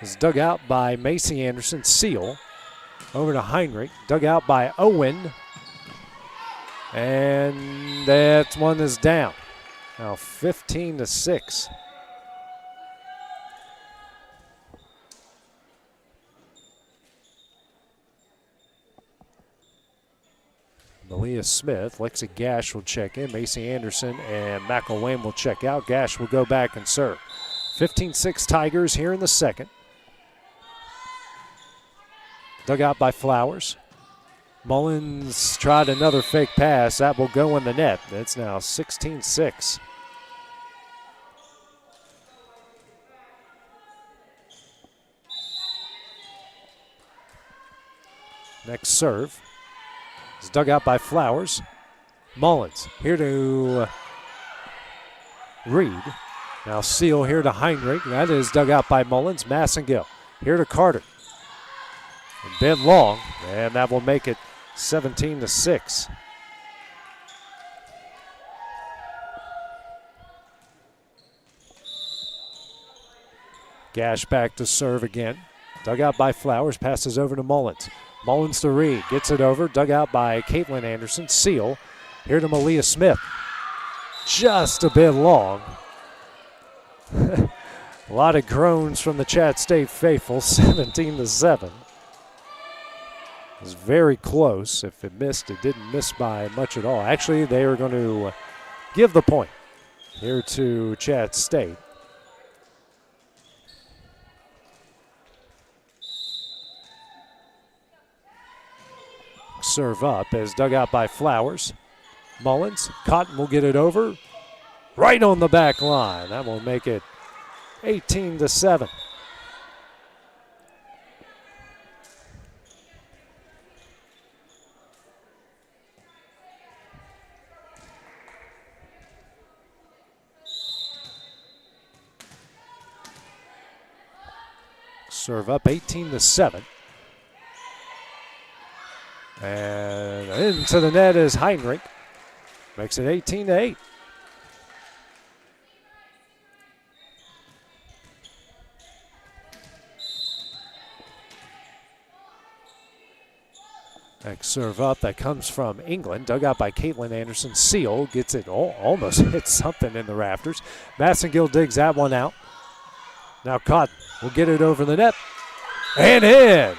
Is dug out by Macy Anderson. Seal. Over to Heinrich. Dug out by Owen. And that one is down. Now 15-6. Malia Smith, Lexi Gash will check in. Macy Anderson and McElwain will check out. Gash will go back and serve. 15-6 Tigers here in the second. Dug out by Flowers. Mullins tried another fake pass. That will go in the net. It's now 16-6. Next serve is dug out by Flowers. Mullins here to Reed. Now Seal here to Heinrich. That is dug out by Mullins. Massengill here to Carter. And Ben Long, and that will make it 17-6. Gash back to serve again. Dug out by Flowers, passes over to Mullins. Mullins to Reed, gets it over. Dug out by Caitlin Anderson. Seal here to Malia Smith. Just a bit long. A lot of groans from the Chat State faithful, 17-7. It was very close. If it missed, it didn't miss by much at all. Actually, they are going to give the point here to Chat State. Serve up as dug out by Flowers. Mullins, Cotton will get it over. Right on the back line. That will make it 18-7. Serve up 18-7. And into the net is Heinrich. Makes it 18-8. Next serve up that comes from England. Dug out by Caitlin Anderson. Seal gets it, almost hits something in the rafters. Massengill digs that one out. Now Cotton will get it over the net. And in.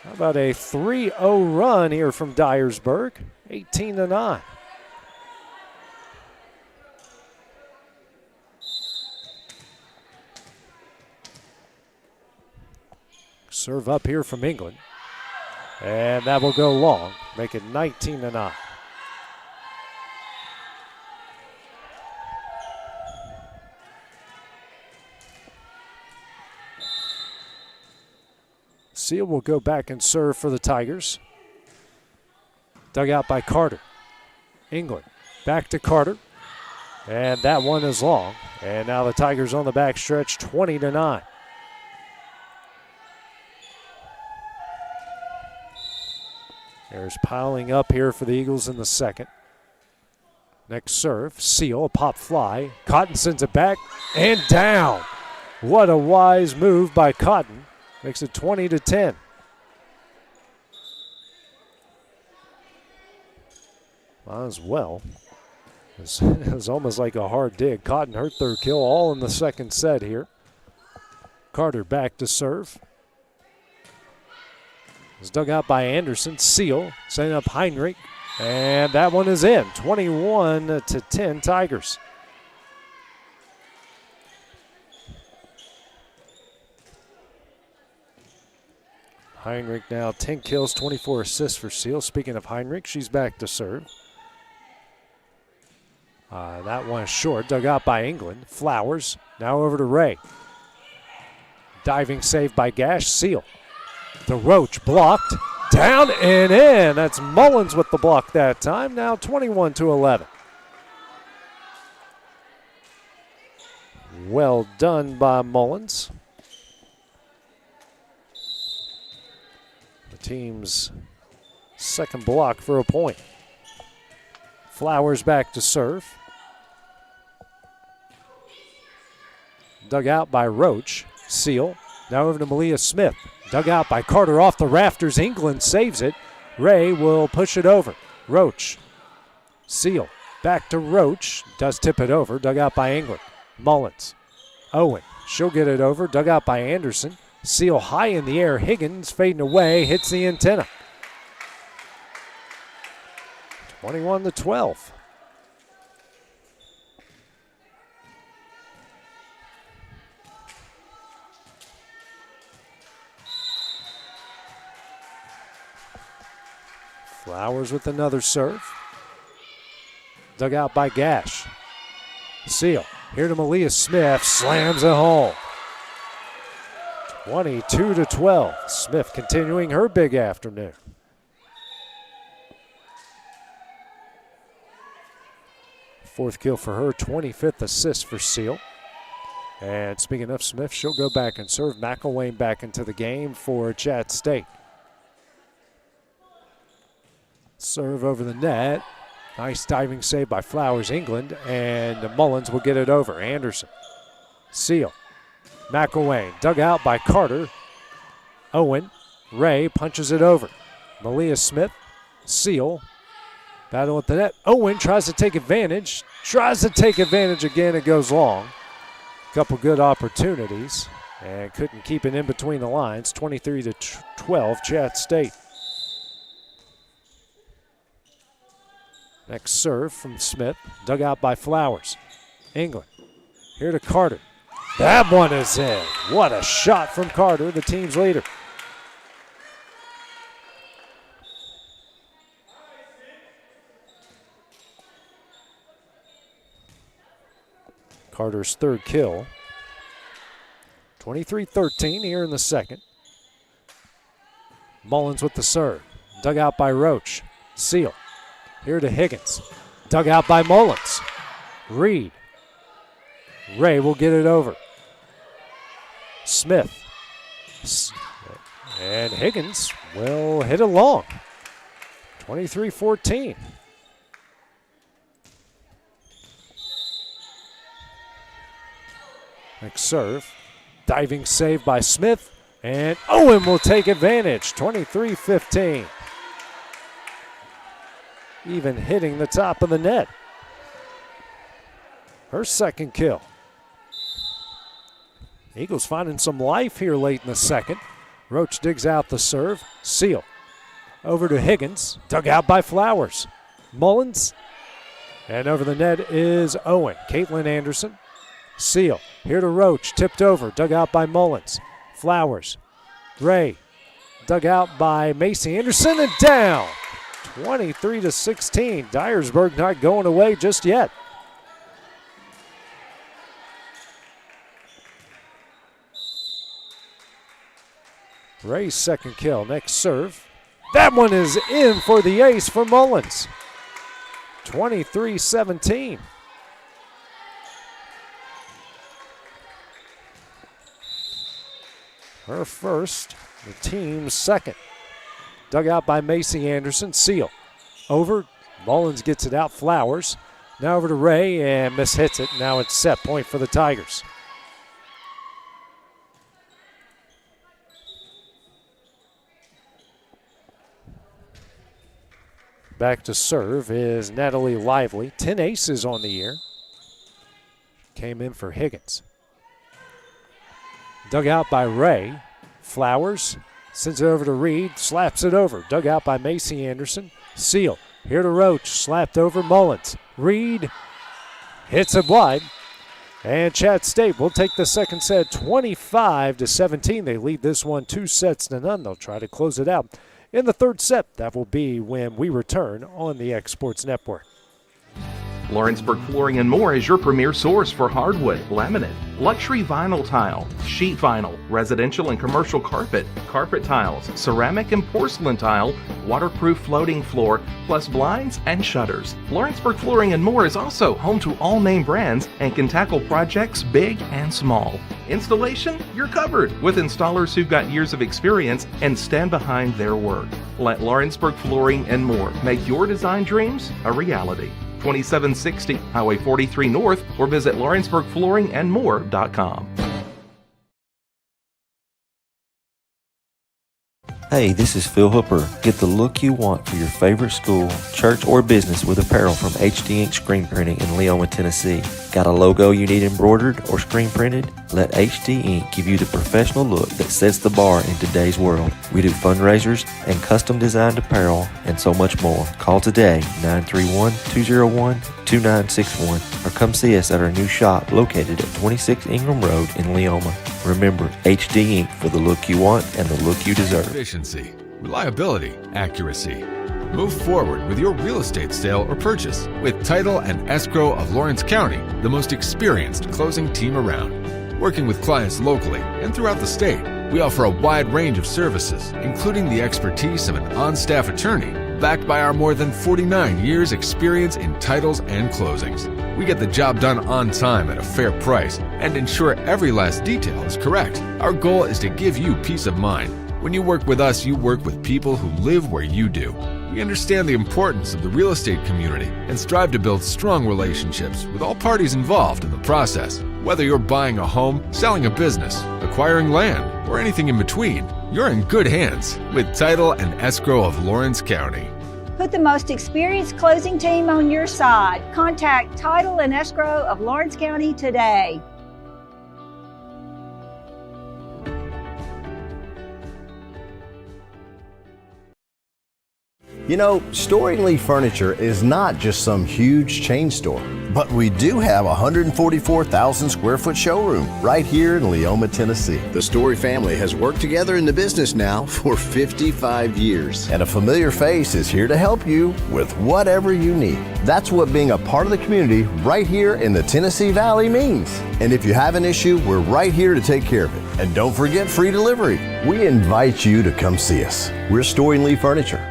How about a 3-0 run here from Dyersburg? 18-9. Serve up here from England. And that will go long, make it 19-9. Seal will go back and serve for the Tigers. Dug out by Carter. England back to Carter. And that one is long. And now the Tigers on the back stretch, 20-9. There's piling up here for the Eagles in the second. Next serve, Seal, a pop fly. Cotton sends it back and down. What a wise move by Cotton. Makes it 20-10. Might as well. It was almost like a hard dig. Cotton hurt their kill all in the second set here. Carter back to serve. It's dug out by Anderson. Seal setting up Heinrich. And that one is in. 21-10 Tigers. Heinrich now 10 kills, 24 assists for Seal. Speaking of Heinrich, she's back to serve. That one is short. Dug out by England. Flowers now over to Ray. Diving save by Gash. Seal. The Roach blocked, down and in. That's Mullins with the block that time. Now 21-11. Well done by Mullins. The team's second block for a point. Flowers back to serve. Dug out by Roach. Seal. Now over to Malia Smith. Dug out by Carter off the rafters. England saves it. Ray will push it over. Roach. Seal. Back to Roach. Does tip it over. Dug out by England. Mullins. Owen. She'll get it over. Dug out by Anderson. Seal high in the air. Higgins fading away. Hits the antenna. 21-12. Flowers with another serve. Dug out by Gash. Seal. Here to Malia Smith. Slams it home. 22-12. Smith continuing her big afternoon. Fourth kill for her, 25th assist for Seal. And speaking of Smith, she'll go back and serve. McElwain back into the game for Chat State. Serve over the net. Nice diving save by Flowers, England, and Mullins will get it over. Anderson, Seal, McElwain, dug out by Carter. Owen, Ray punches it over. Malia Smith, Seal, battle at the net. Owen tries to take advantage again. It goes long. Couple good opportunities and couldn't keep it in between the lines. 23-12, Chat State. Next serve from Smith, dug out by Flowers. England, here to Carter. That one is in. What a shot from Carter, the team's leader. Carter's third kill. 23-13 here in the second. Mullins with the serve. Dug out by Roach. Seal. Here to Higgins. Dug out by Mullins. Reed. Ray will get it over. Smith. And Higgins will hit it long. 23-14. Next serve. Diving save by Smith. And Owen will take advantage. 23-15. Even hitting the top of the net. Her second kill. Eagles finding some life here late in the second. Roach digs out the serve. Seal. Over to Higgins. Dug out by Flowers. Mullins. And over the net is Owen. Caitlin Anderson. Seal. Here to Roach. Tipped over. Dug out by Mullins. Flowers. Ray. Dug out by Macy Anderson and down. 23-16. Dyersburg not going away just yet. Ray's second kill. Next serve. That one is in for the ace for Mullins. 23-17. Her first, the team's second. Dug out by Macy Anderson. Seal. Over. Mullins gets it out. Flowers. Now over to Ray and mishits it. Now it's set point for the Tigers. Back to serve is Natalie Lively. 10 aces on the year. Came in for Higgins. Dug out by Ray. Flowers. Sends it over to Reed. Slaps it over. Dug out by Macy Anderson. Seal. Here to Roach. Slapped over Mullins. Reed hits it wide. And Chat State will take the second set 25-17. They lead this one 2-0. They'll try to close it out in the third set. That will be when we return on the X Sports Network. Lawrenceburg Flooring and More is your premier source for hardwood, laminate, luxury vinyl tile, sheet vinyl, residential and commercial carpet, carpet tiles, ceramic and porcelain tile, waterproof floating floor, plus blinds and shutters. Lawrenceburg Flooring and More is also home to all name brands and can tackle projects big and small. Installation? You're covered with installers who've got years of experience and stand behind their work. Let Lawrenceburg Flooring and More make your design dreams a reality. 2760 Highway 43 North or visit lawrenceburgflooringandmore.com. Hey, this is Phil Hooper. Get the look you want for your favorite school, church, or business with apparel from HD Ink Screen Printing in Leoma, Tennessee. Got a logo you need embroidered or screen printed? Let HD Ink give you the professional look that sets the bar in today's world. We do fundraisers and custom designed apparel and so much more. Call today, 931-201-2961, or come see us at our new shop located at 26 Ingram Road in Leoma. Remember, HD Ink for the look you want and the look you deserve. Efficiency, reliability, accuracy. Move forward with your real estate sale or purchase with Title and Escrow of Lawrence County, the most experienced closing team around. Working with clients locally and throughout the state, we offer a wide range of services, including the expertise of an on-staff attorney backed by our more than 49 years experience in titles and closings. We get the job done on time at a fair price and ensure every last detail is correct. Our goal is to give you peace of mind. When you work with us, you work with people who live where you do. We understand the importance of the real estate community and strive to build strong relationships with all parties involved in the process. Whether you're buying a home, selling a business, acquiring land, or anything in between, you're in good hands with Title and Escrow of Lawrence County. Put the most experienced closing team on your side. Contact Title and Escrow of Lawrence County today. You know, Storing Lee Furniture is not just some huge chain store, but we do have a 144,000 square foot showroom right here in Leoma, Tennessee. The Story family has worked together in the business now for 55 years. And a familiar face is here to help you with whatever you need. That's what being a part of the community right here in the Tennessee Valley means. And if you have an issue, we're right here to take care of it. And don't forget free delivery. We invite you to come see us. We're Storing Lee Furniture.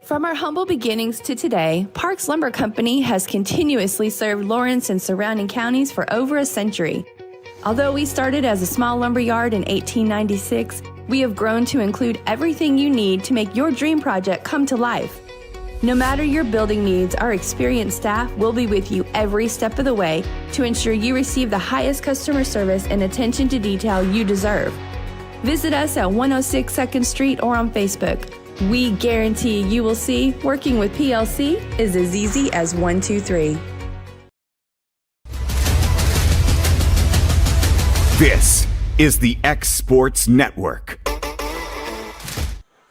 From our humble beginnings to today, Parks Lumber Company has continuously served Lawrence and surrounding counties for over a century. Although we started as a small lumber yard in 1896, we have grown to include everything you need to make your dream project come to life. No matter your building needs, our experienced staff will be with you every step of the way to ensure you receive the highest customer service and attention to detail you deserve. Visit us at 106 2nd Street or on Facebook. We guarantee you will see working with PLC is as easy as 1, 2, 3. This is the X Sports Network.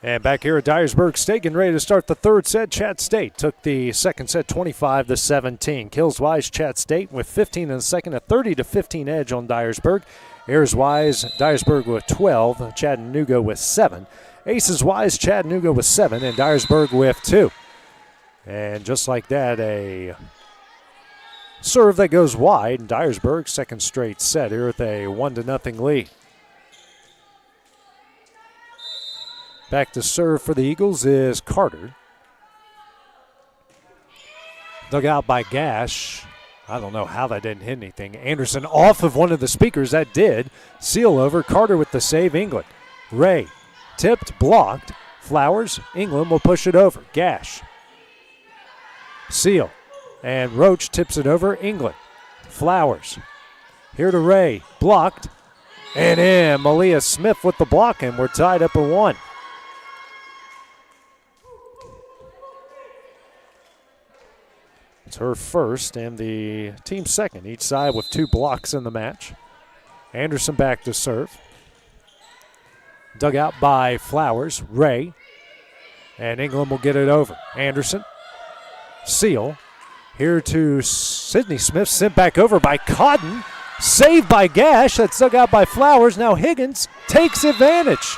And back here at Dyersburg State, getting ready to start the third set. Chat State took the second set 25-17. Kills-wise, Chat State with 15 in the second, a 30-15 edge on Dyersburg. Errors-wise, Dyersburg with 12, Chattanooga with 7. Aces-wise, Chattanooga with 7 and Dyersburg with 2. And just like that, a serve that goes wide. And Dyersburg, second straight set here with a 1-0 lead. Back to serve for the Eagles is Carter. Dug out by Gash. I don't know how that didn't hit anything. Anderson off of one of the speakers. That did. Seal over. Carter with the save. England. Ray. Tipped, blocked. Flowers, England will push it over. Gash. Seal. And Roach tips it over. England. Flowers. Here to Ray. Blocked. And in. Malia Smith with the block, and we're tied up at 1. It's her first and the team second. Each side with 2 blocks in the match. Anderson back to serve. Dug out by Flowers, Ray, and England will get it over. Anderson, Seal, here to Sydney Smith, sent back over by Cotton, saved by Gash, that's dug out by Flowers. Now Higgins takes advantage.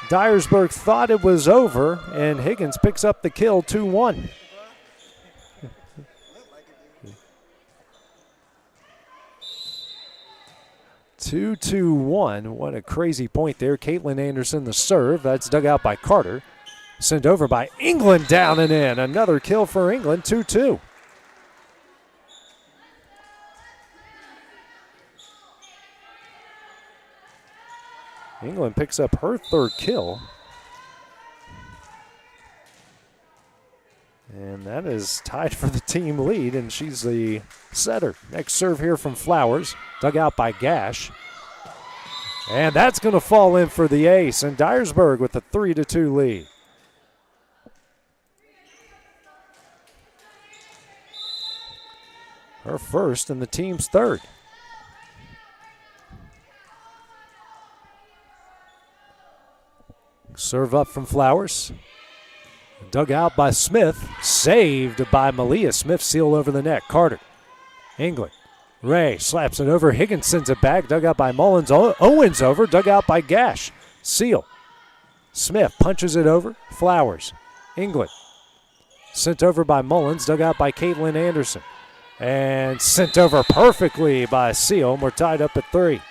Dyersburg thought it was over, and Higgins picks up the kill, 2-1. Two, 2-1. What a crazy point there. Caitlin Anderson, the serve. That's dug out by Carter. Sent over by England, down and in. Another kill for England, 2-2. England picks up her third kill. And that is tied for the team lead, and she's the setter. Next serve here from Flowers, dug out by Gash. And that's going to fall in for the ace, and Dyersburg with a 3-2 lead. Her first and the team's third. Serve up from Flowers. Dug out by Smith. Saved by Malia. Smith seal over the net. Carter. England. Ray slaps it over. Higgins sends it back. Dug out by Mullins. Owens over. Dug out by Gash. Seal. Smith punches it over. Flowers. England. Sent over by Mullins. Dug out by Caitlin Anderson. And sent over perfectly by Seal. We're tied up at 3.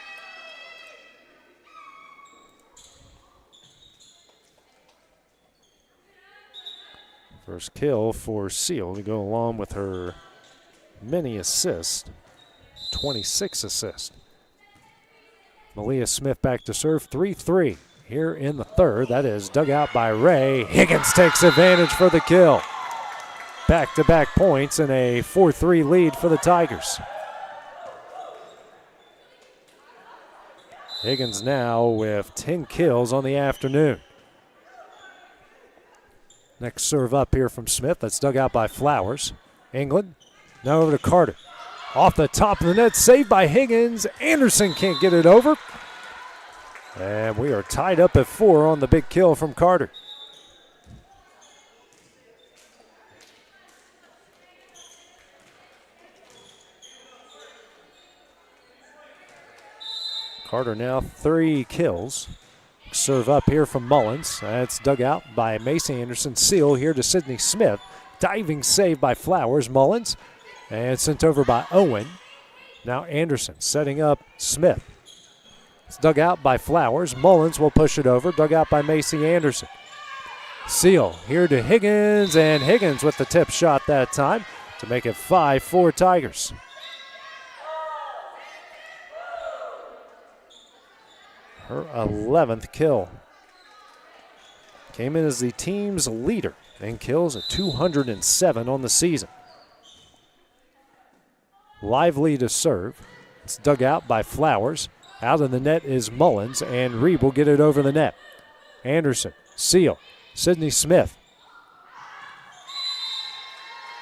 First kill for Seal to go along with her mini assist, 26 assists. Malia Smith back to serve, 3-3 here in the third. That is dug out by Ray. Higgins takes advantage for the kill. Back-to-back points and a 4-3 lead for the Tigers. Higgins now with 10 kills on the afternoon. Next serve up here from Smith. That's dug out by Flowers. England now over to Carter. Off the top of the net, saved by Higgins. Anderson can't get it over. And we are tied up at 4 on the big kill from Carter. Carter now 3 kills. Serve up here from Mullins. That's dug out by Macy Anderson. Seal here to Sydney Smith. Diving save by Flowers. Mullins. And sent over by Owen. Now Anderson setting up Smith. It's dug out by Flowers. Mullins will push it over. Dug out by Macy Anderson. Seal here to Higgins. And Higgins with the tip shot that time to make it 5-4 Tigers. Her 11th kill. Came in as the team's leader in kills at 207 on the season. Lively to serve. It's dug out by Flowers. Out of the net is Mullins, and Reed will get it over the net. Anderson, Seal, Sydney Smith.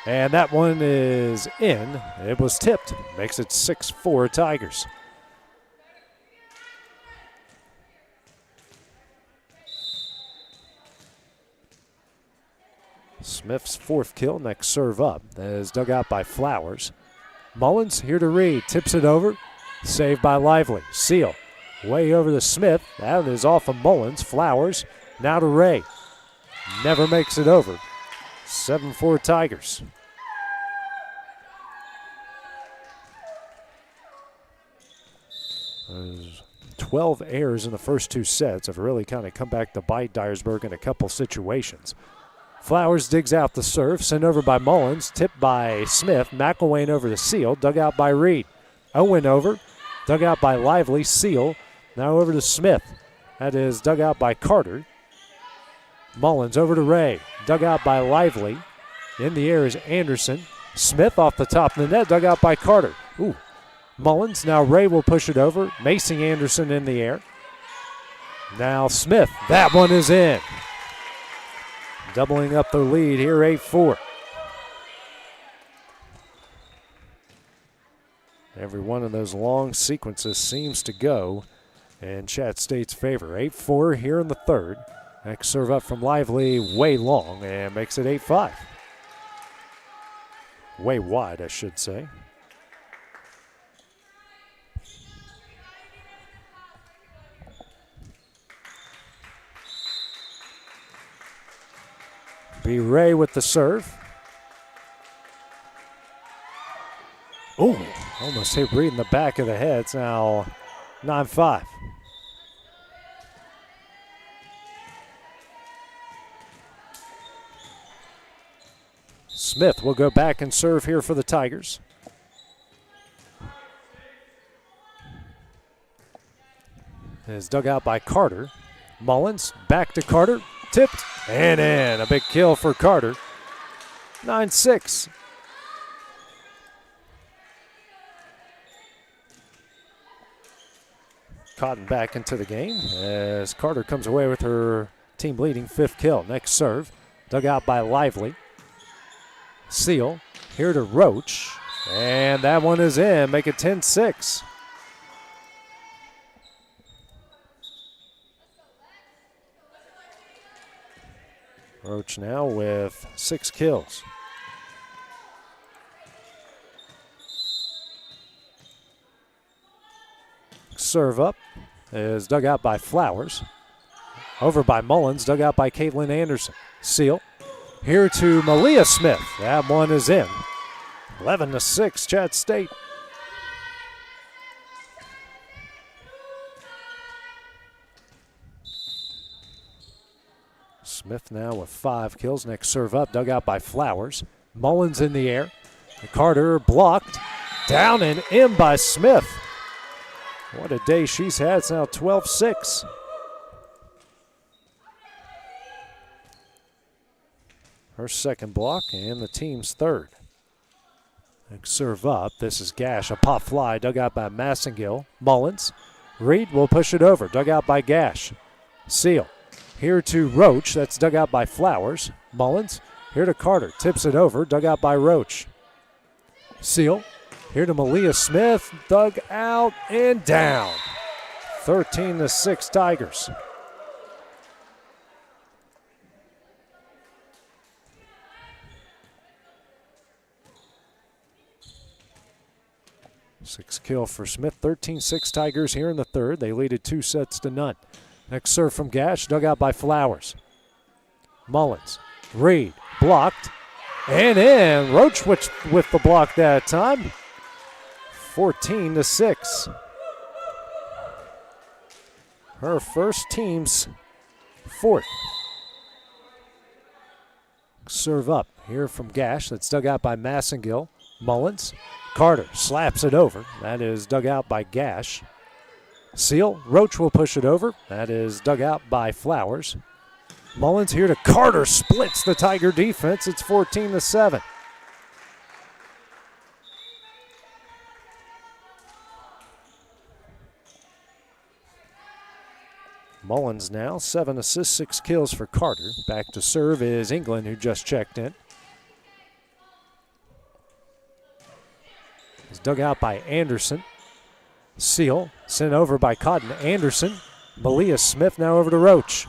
And that one is in. It was tipped. Makes it 6-4 Tigers. Smith's 4th kill, next serve up. That is dug out by Flowers. Mullins here to Reed, tips it over. Saved by Lively. Seal way over to Smith. That is off of Mullins. Flowers now to Ray. Never makes it over. 7-4 Tigers. There's 12 errors in the first 2 sets have really kind of come back to bite Dyersburg in a couple situations. Flowers digs out the serve, sent over by Mullins, tipped by Smith. McElwain over to Seal, dug out by Reed. Owen over, dug out by Lively. Seal now over to Smith. That is dug out by Carter. Mullins over to Ray, dug out by Lively. In the air is Anderson. Smith off the top of the net, dug out by Carter. Ooh. Mullins, now Ray will push it over. Macy Anderson in the air. Now Smith, that one is in. Doubling up the lead here, 8-4. Every one of those long sequences seems to go in Chat State's favor. 8-4 here in the third. Next serve up from Lively, way long, and makes it 8-5. Way wide, I should say. B. Ray with the serve. Ooh, almost hit Reed in the back of the head. It's now 9-5. Smith will go back and serve here for the Tigers. Is dug out by Carter. Mullins back to Carter. Tipped and in. A big kill for Carter. 9-6. Cotton back into the game as Carter comes away with her team leading 5th kill. Next serve. Dug out by Lively. Seal here to Roach. And that one is in. Make it 10-6. Roach now with 6 kills. Serve up is dug out by Flowers. Over by Mullins, dug out by Caitlin Anderson. Seal here to Malia Smith. That one is in. 11-6, Chat State. Smith now with 5 kills. Next serve up, dug out by Flowers. Mullins in the air. Carter blocked. Down and in by Smith. What a day she's had. It's now 12-6. Her second block and the team's third. Next serve up. This is Gash. A pop fly dug out by Massengill. Mullins. Reed will push it over. Dug out by Gash. Seal. Here to Roach. That's dug out by Flowers. Mullins. Here to Carter. Tips it over. Dug out by Roach. Seal. Here to Malia Smith. Dug out and down. 13-6 Tigers. Six kill for Smith. 13-6 Tigers here in the third. They lead it 2-0. Next serve from Gash, dug out by Flowers. Mullins, Reed, blocked, and in. Roach with the block that time. 14-6. Her first, team's fourth. Serve up here from Gash. That's dug out by Massengill. Mullins. Carter slaps it over. That is dug out by Gash. Seal. Roach will push it over. That is dug out by Flowers. Mullins here to Carter. Splits the Tiger defense. It's 14-7. Mullins now, 7 assists, 6 kills for Carter. Back to serve is England, who just checked in. It's dug out by Anderson. Seal, sent over by Cotton. Anderson, Malia Smith now over to Roach.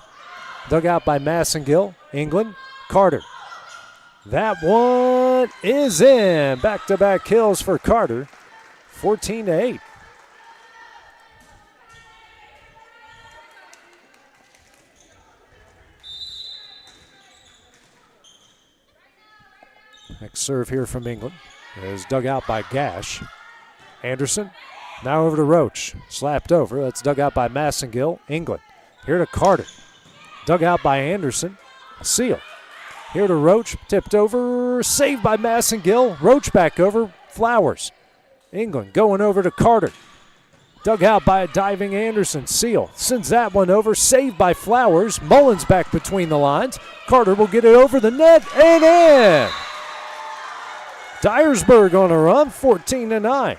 Dug out by Massengill. England, Carter. That one is in. Back-to-back kills for Carter. 14-8. Next serve here from England is dug out by Gash. Anderson now over to Roach. Slapped over. That's dug out by Massengill. England here to Carter. Dug out by Anderson. Seal. Here to Roach. Tipped over. Saved by Massengill. Roach back over. Flowers. England going over to Carter. Dug out by a diving Anderson. Seal sends that one over. Saved by Flowers. Mullins back between the lines. Carter will get it over the net and in. Dyersburg on a run, 14-9.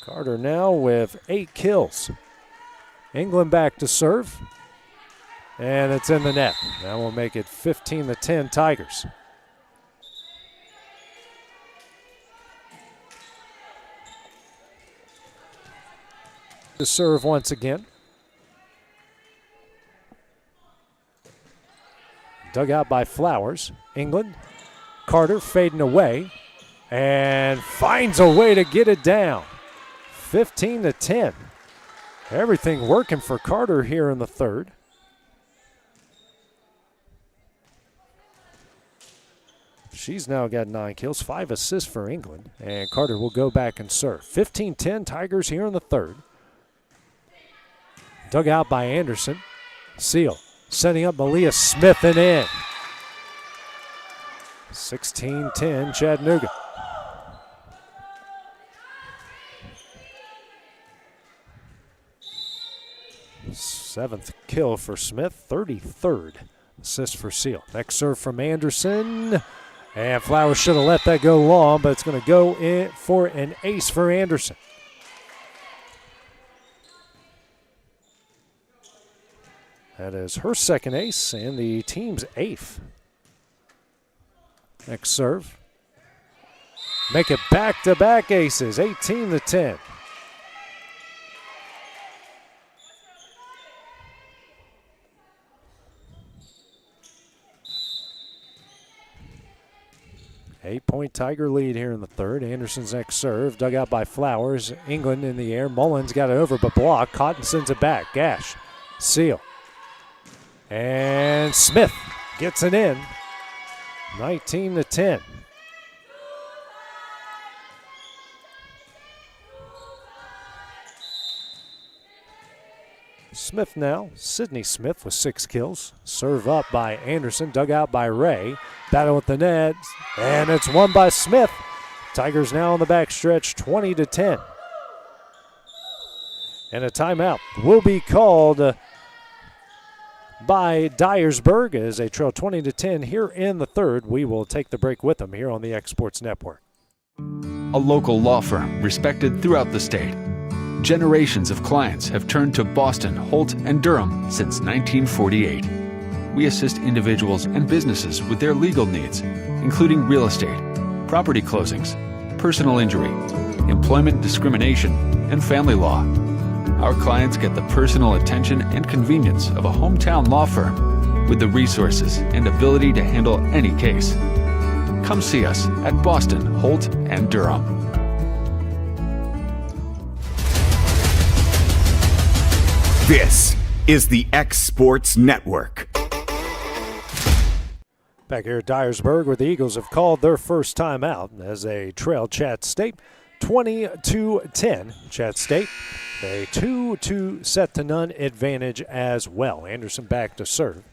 Carter now with 8 kills. England back to serve. And it's in the net. That will make it 15-10 Tigers. To serve once again. Dug out by Flowers. England. Carter fading away. And finds a way to get it down. 15-10. Everything working for Carter here in the third. She's now got 9 kills, 5 assists for England. And Carter will go back and serve. 15-10 Tigers here in the third. Dug out by Anderson. Seal. Setting up Malia Smith and in. 16-10 Chattanooga. Seventh kill for Smith, 33rd assist for Seal. Next serve from Anderson. And Flowers should have let that go long, but it's going to go in for an ace for Anderson. That is her second ace and the team's 8th. Next serve. Make it back-to-back aces, 18-10. Eight-point Tiger lead here in the third. Anderson's next serve, dug out by Flowers. England in the air. Mullins got it over, but blocked. Cotton sends it back. Gash. Seal. And Smith gets it in. 19-10. Smith now. Sydney Smith with 6 kills. Serve up by Anderson, dug out by Ray. Battle with the net, and it's won by Smith. Tigers now on the back stretch, 20-10. And a timeout will be called by Dyersburg as they trail 20-10 here in the third. We will take the break with them here on the X Sports Network. A local law firm respected throughout the state. Generations of clients have turned to Boston, Holt, and Durham since 1948. We assist individuals and businesses with their legal needs, including real estate, property closings, personal injury, employment discrimination, and family law. Our clients get the personal attention and convenience of a hometown law firm with the resources and ability to handle any case. Come see us at Boston, Holt, and Durham. This is the X Sports Network. Back here at Dyersburg, where the Eagles have called their first time out as they trail Chat State 20-10. Chat State, a 2-2 set-to-none advantage as well. Anderson back to serve.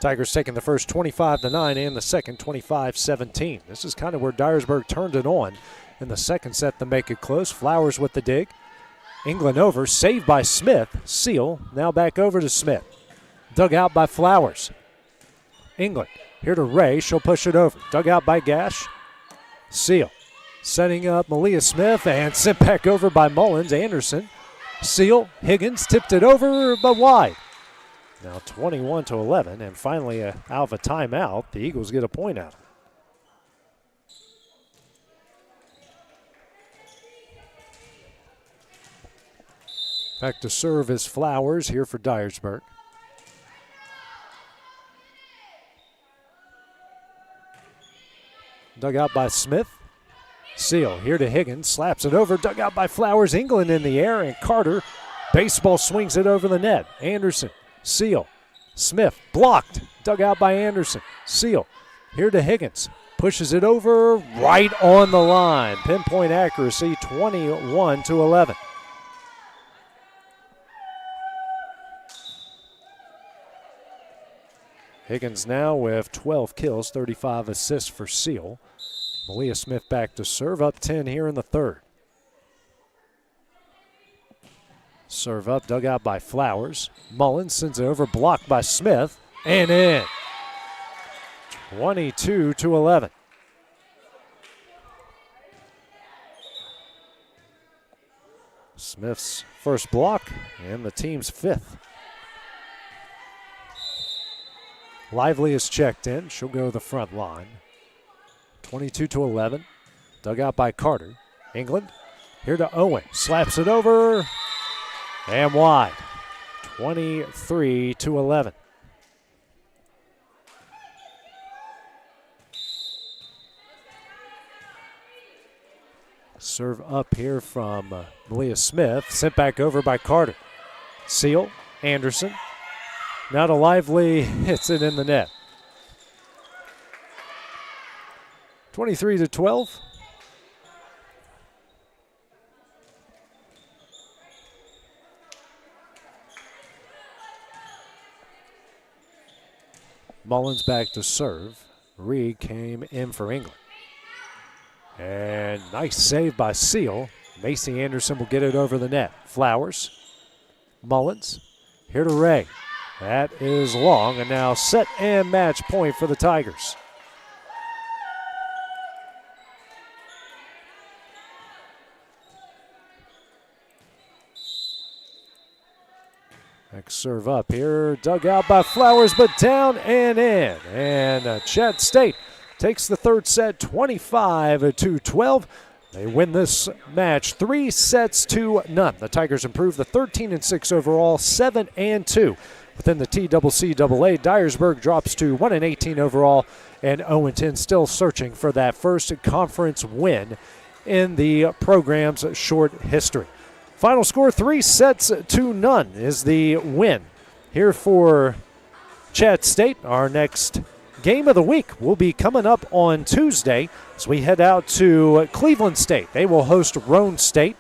Tigers taking the first 25-9 and the second 25-17. This is kind of where Dyersburg turned it on in the second set to make it close. Flowers with the dig. England over, saved by Smith. Seal now back over to Smith. Dug out by Flowers. England here to Ray. She'll push it over. Dug out by Gash. Seal setting up Malia Smith and sent back over by Mullins. Anderson. Seal. Higgins tipped it over but wide. Now 21-11, and finally out of a timeout, the Eagles get a point out. Back to serve is Flowers here for Dyersburg. Dug out by Smith. Seal here to Higgins, slaps it over, dug out by Flowers. England in the air, and Carter baseball swings it over the net. Anderson, Seal, Smith, blocked, dug out by Anderson. Seal here to Higgins, pushes it over right on the line. Pinpoint accuracy, 21-11. Higgins now with 12 kills, 35 assists for Seal. Malia Smith back to serve, up 10 here in the third. Serve up, dug out by Flowers. Mullins sends it over, blocked by Smith, and in. 22-11. Smith's first block and the team's fifth. Lively is checked in. She'll go to the front line. 22-11. Dug out by Carter. England here to Owen. Slaps it over and wide. 23-11. Serve up here from Malia Smith. Sent back over by Carter. Seal, Anderson. Now to Lively, hits it in the net. 23-12. Mullins back to serve. Reed came in for England. And nice save by Seal. Macy Anderson will get it over the net. Flowers. Mullins. Here to Ray. That is long, and now set and match point for the Tigers. Next serve up here, dug out by Flowers, but down and in. And Chat State takes the third set 25-12. They win this match 3-0. The Tigers improve to 13-6 overall, 7-2. Within the TCCAA, Dyersburg drops to 1-18 overall, and 0-10, still searching for that first conference win in the program's short history. Final score, 3-0 is the win here for Chat State. Our next game of the week will be coming up on Tuesday as we head out to Cleveland State. They will host Roane State.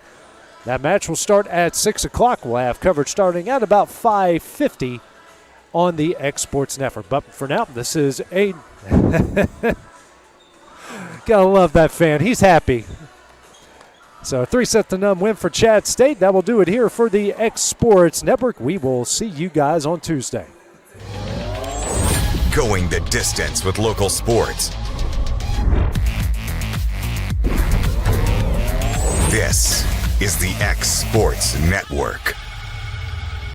That match will start at 6 o'clock. We'll have coverage starting at about 5:50 on the X Sports Network. But for now, this is a gotta love that fan. He's happy. So a 3-0 win for Chat State. That will do it here for the X Sports Network. We will see you guys on Tuesday. Going the distance with local sports. This is the X Sports Network.